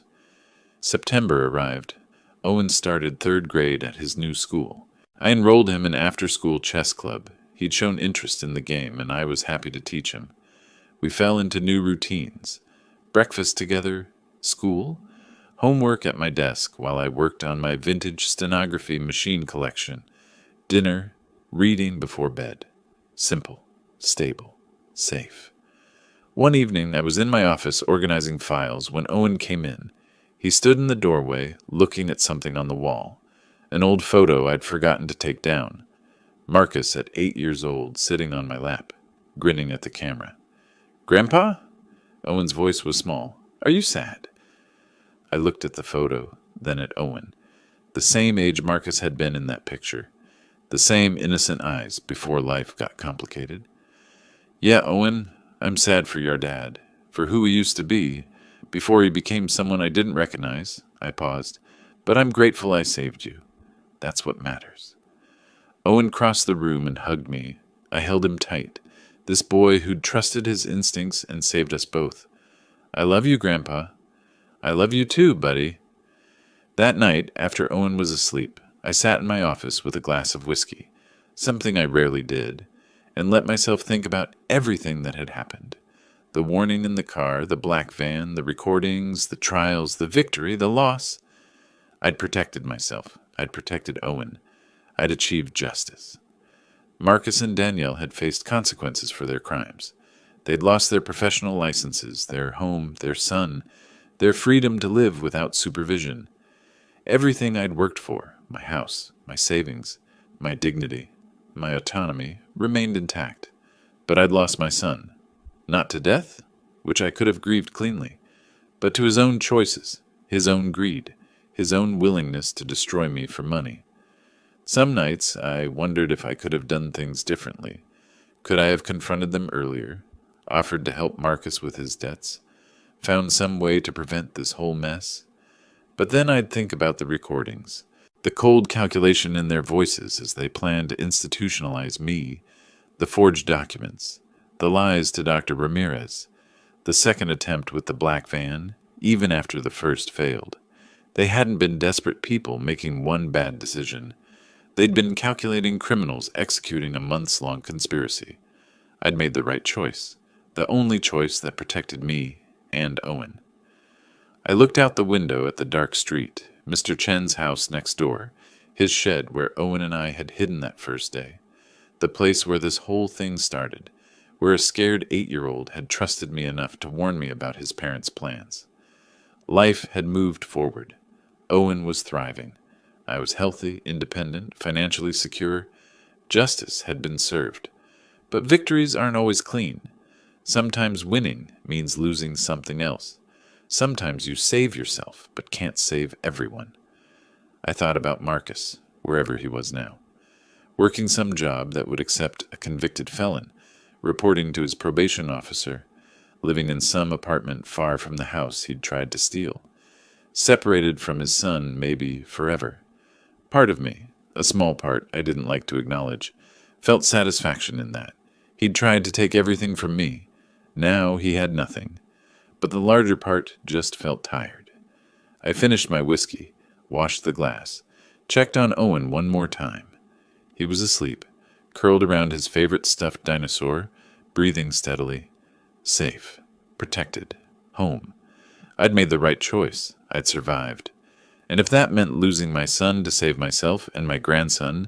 September arrived. Owen started 3rd grade at his new school. I enrolled him in after-school chess club. He'd shown interest in the game, and I was happy to teach him. We fell into new routines. Breakfast together, school, homework at my desk while I worked on my vintage stenography machine collection, dinner, reading before bed. Simple, stable, safe. One evening, I was in my office organizing files when Owen came in. He stood in the doorway, looking at something on the wall, an old photo I'd forgotten to take down. Marcus, at 8 years old, sitting on my lap, grinning at the camera. "Grandpa?" Owen's voice was small. "Are you sad?" I looked at the photo, then at Owen. The same age Marcus had been in that picture. The same innocent eyes before life got complicated. "Yeah, Owen, I'm sad for your dad, for who he used to be, before he became someone I didn't recognize." I paused. "But I'm grateful I saved you. That's what matters." Owen crossed the room and hugged me. I held him tight. This boy who'd trusted his instincts and saved us both. "I love you, Grandpa." "I love you too, buddy." That night, after Owen was asleep, I sat in my office with a glass of whiskey, something I rarely did, and let myself think about everything that had happened. The warning in the car, the black van, the recordings, the trials, the victory, the loss. I'd protected myself. I'd protected Owen. I'd achieved justice. Marcus and Danielle had faced consequences for their crimes. They'd lost their professional licenses, their home, their son, their freedom to live without supervision. Everything I'd worked for, my house, my savings, my dignity, my autonomy, remained intact. But I'd lost my son. Not to death, which I could have grieved cleanly, but to his own choices, his own greed, his own willingness to destroy me for money. Some nights I wondered if I could have done things differently. Could I have confronted them earlier, offered to help Marcus with his debts, found some way to prevent this whole mess? But then I'd think about the recordings, the cold calculation in their voices as they planned to institutionalize me, the forged documents, the lies to Dr. Ramirez, the second attempt with the black van, even after the first failed. They hadn't been desperate people making one bad decision. They'd been calculating criminals executing a months-long conspiracy. I'd made the right choice, the only choice that protected me and Owen. I looked out the window at the dark street, Mr. Chen's house next door, his shed where Owen and I had hidden that first day, the place where this whole thing started, where a scared 8-year-old had trusted me enough to warn me about his parents' plans. Life had moved forward. Owen was thriving. I was healthy, independent, financially secure. Justice had been served. But victories aren't always clean. Sometimes winning means losing something else. Sometimes you save yourself, but can't save everyone. I thought about Marcus, wherever he was now, working some job that would accept a convicted felon, reporting to his probation officer, living in some apartment far from the house he'd tried to steal, separated from his son, maybe forever. Part of me, a small part I didn't like to acknowledge, felt satisfaction in that. He'd tried to take everything from me. Now he had nothing. But the larger part just felt tired. I finished my whiskey, washed the glass, checked on Owen one more time. He was asleep, curled around his favorite stuffed dinosaur, breathing steadily. Safe, protected, home. I'd made the right choice. I'd survived. And if that meant losing my son to save myself and my grandson,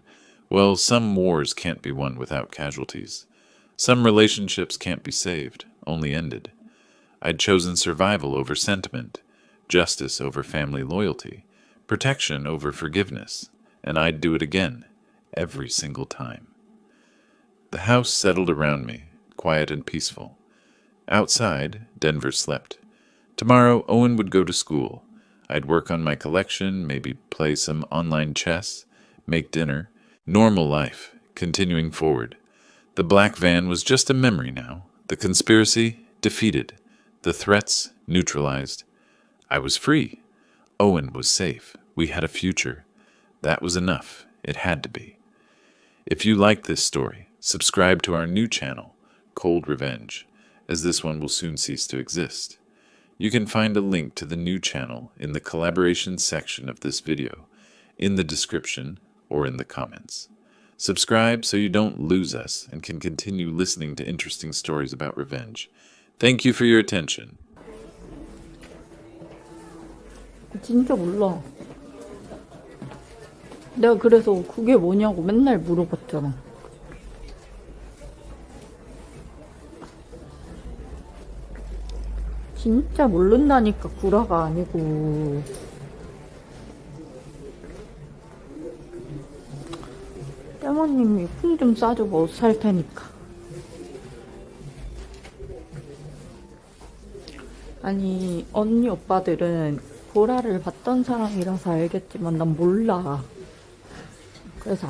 well, some wars can't be won without casualties. Some relationships can't be saved, only ended. I'd chosen survival over sentiment, justice over family loyalty, protection over forgiveness, and I'd do it again, every single time. The house settled around me, quiet and peaceful. Outside, Denver slept. Tomorrow, Owen would go to school. I'd work on my collection, maybe play some online chess, make dinner. Normal life, continuing forward. The black van was just a memory now. The conspiracy defeated. The threats neutralized. I was free. Owen was safe. We had a future. That was enough. It had to be. If you like this story, subscribe to our new channel, Cold Revenge, as this one will soon cease to exist. You can find a link to the new channel in the collaboration section of this video, in the description, or in the comments. Subscribe so you don't lose us and can continue listening to interesting stories about revenge. Thank you for your attention. 진짜 몰라. 내가 그래서 그게 뭐냐고 맨날 물어봤잖아. 진짜 모른다니까, 구라가 아니고. 때모님이 풍 좀 싸줘, 못 살 테니까. 아니, 언니 오빠들은 보라를 봤던 사람이라서 알겠지만 난 몰라. 그래서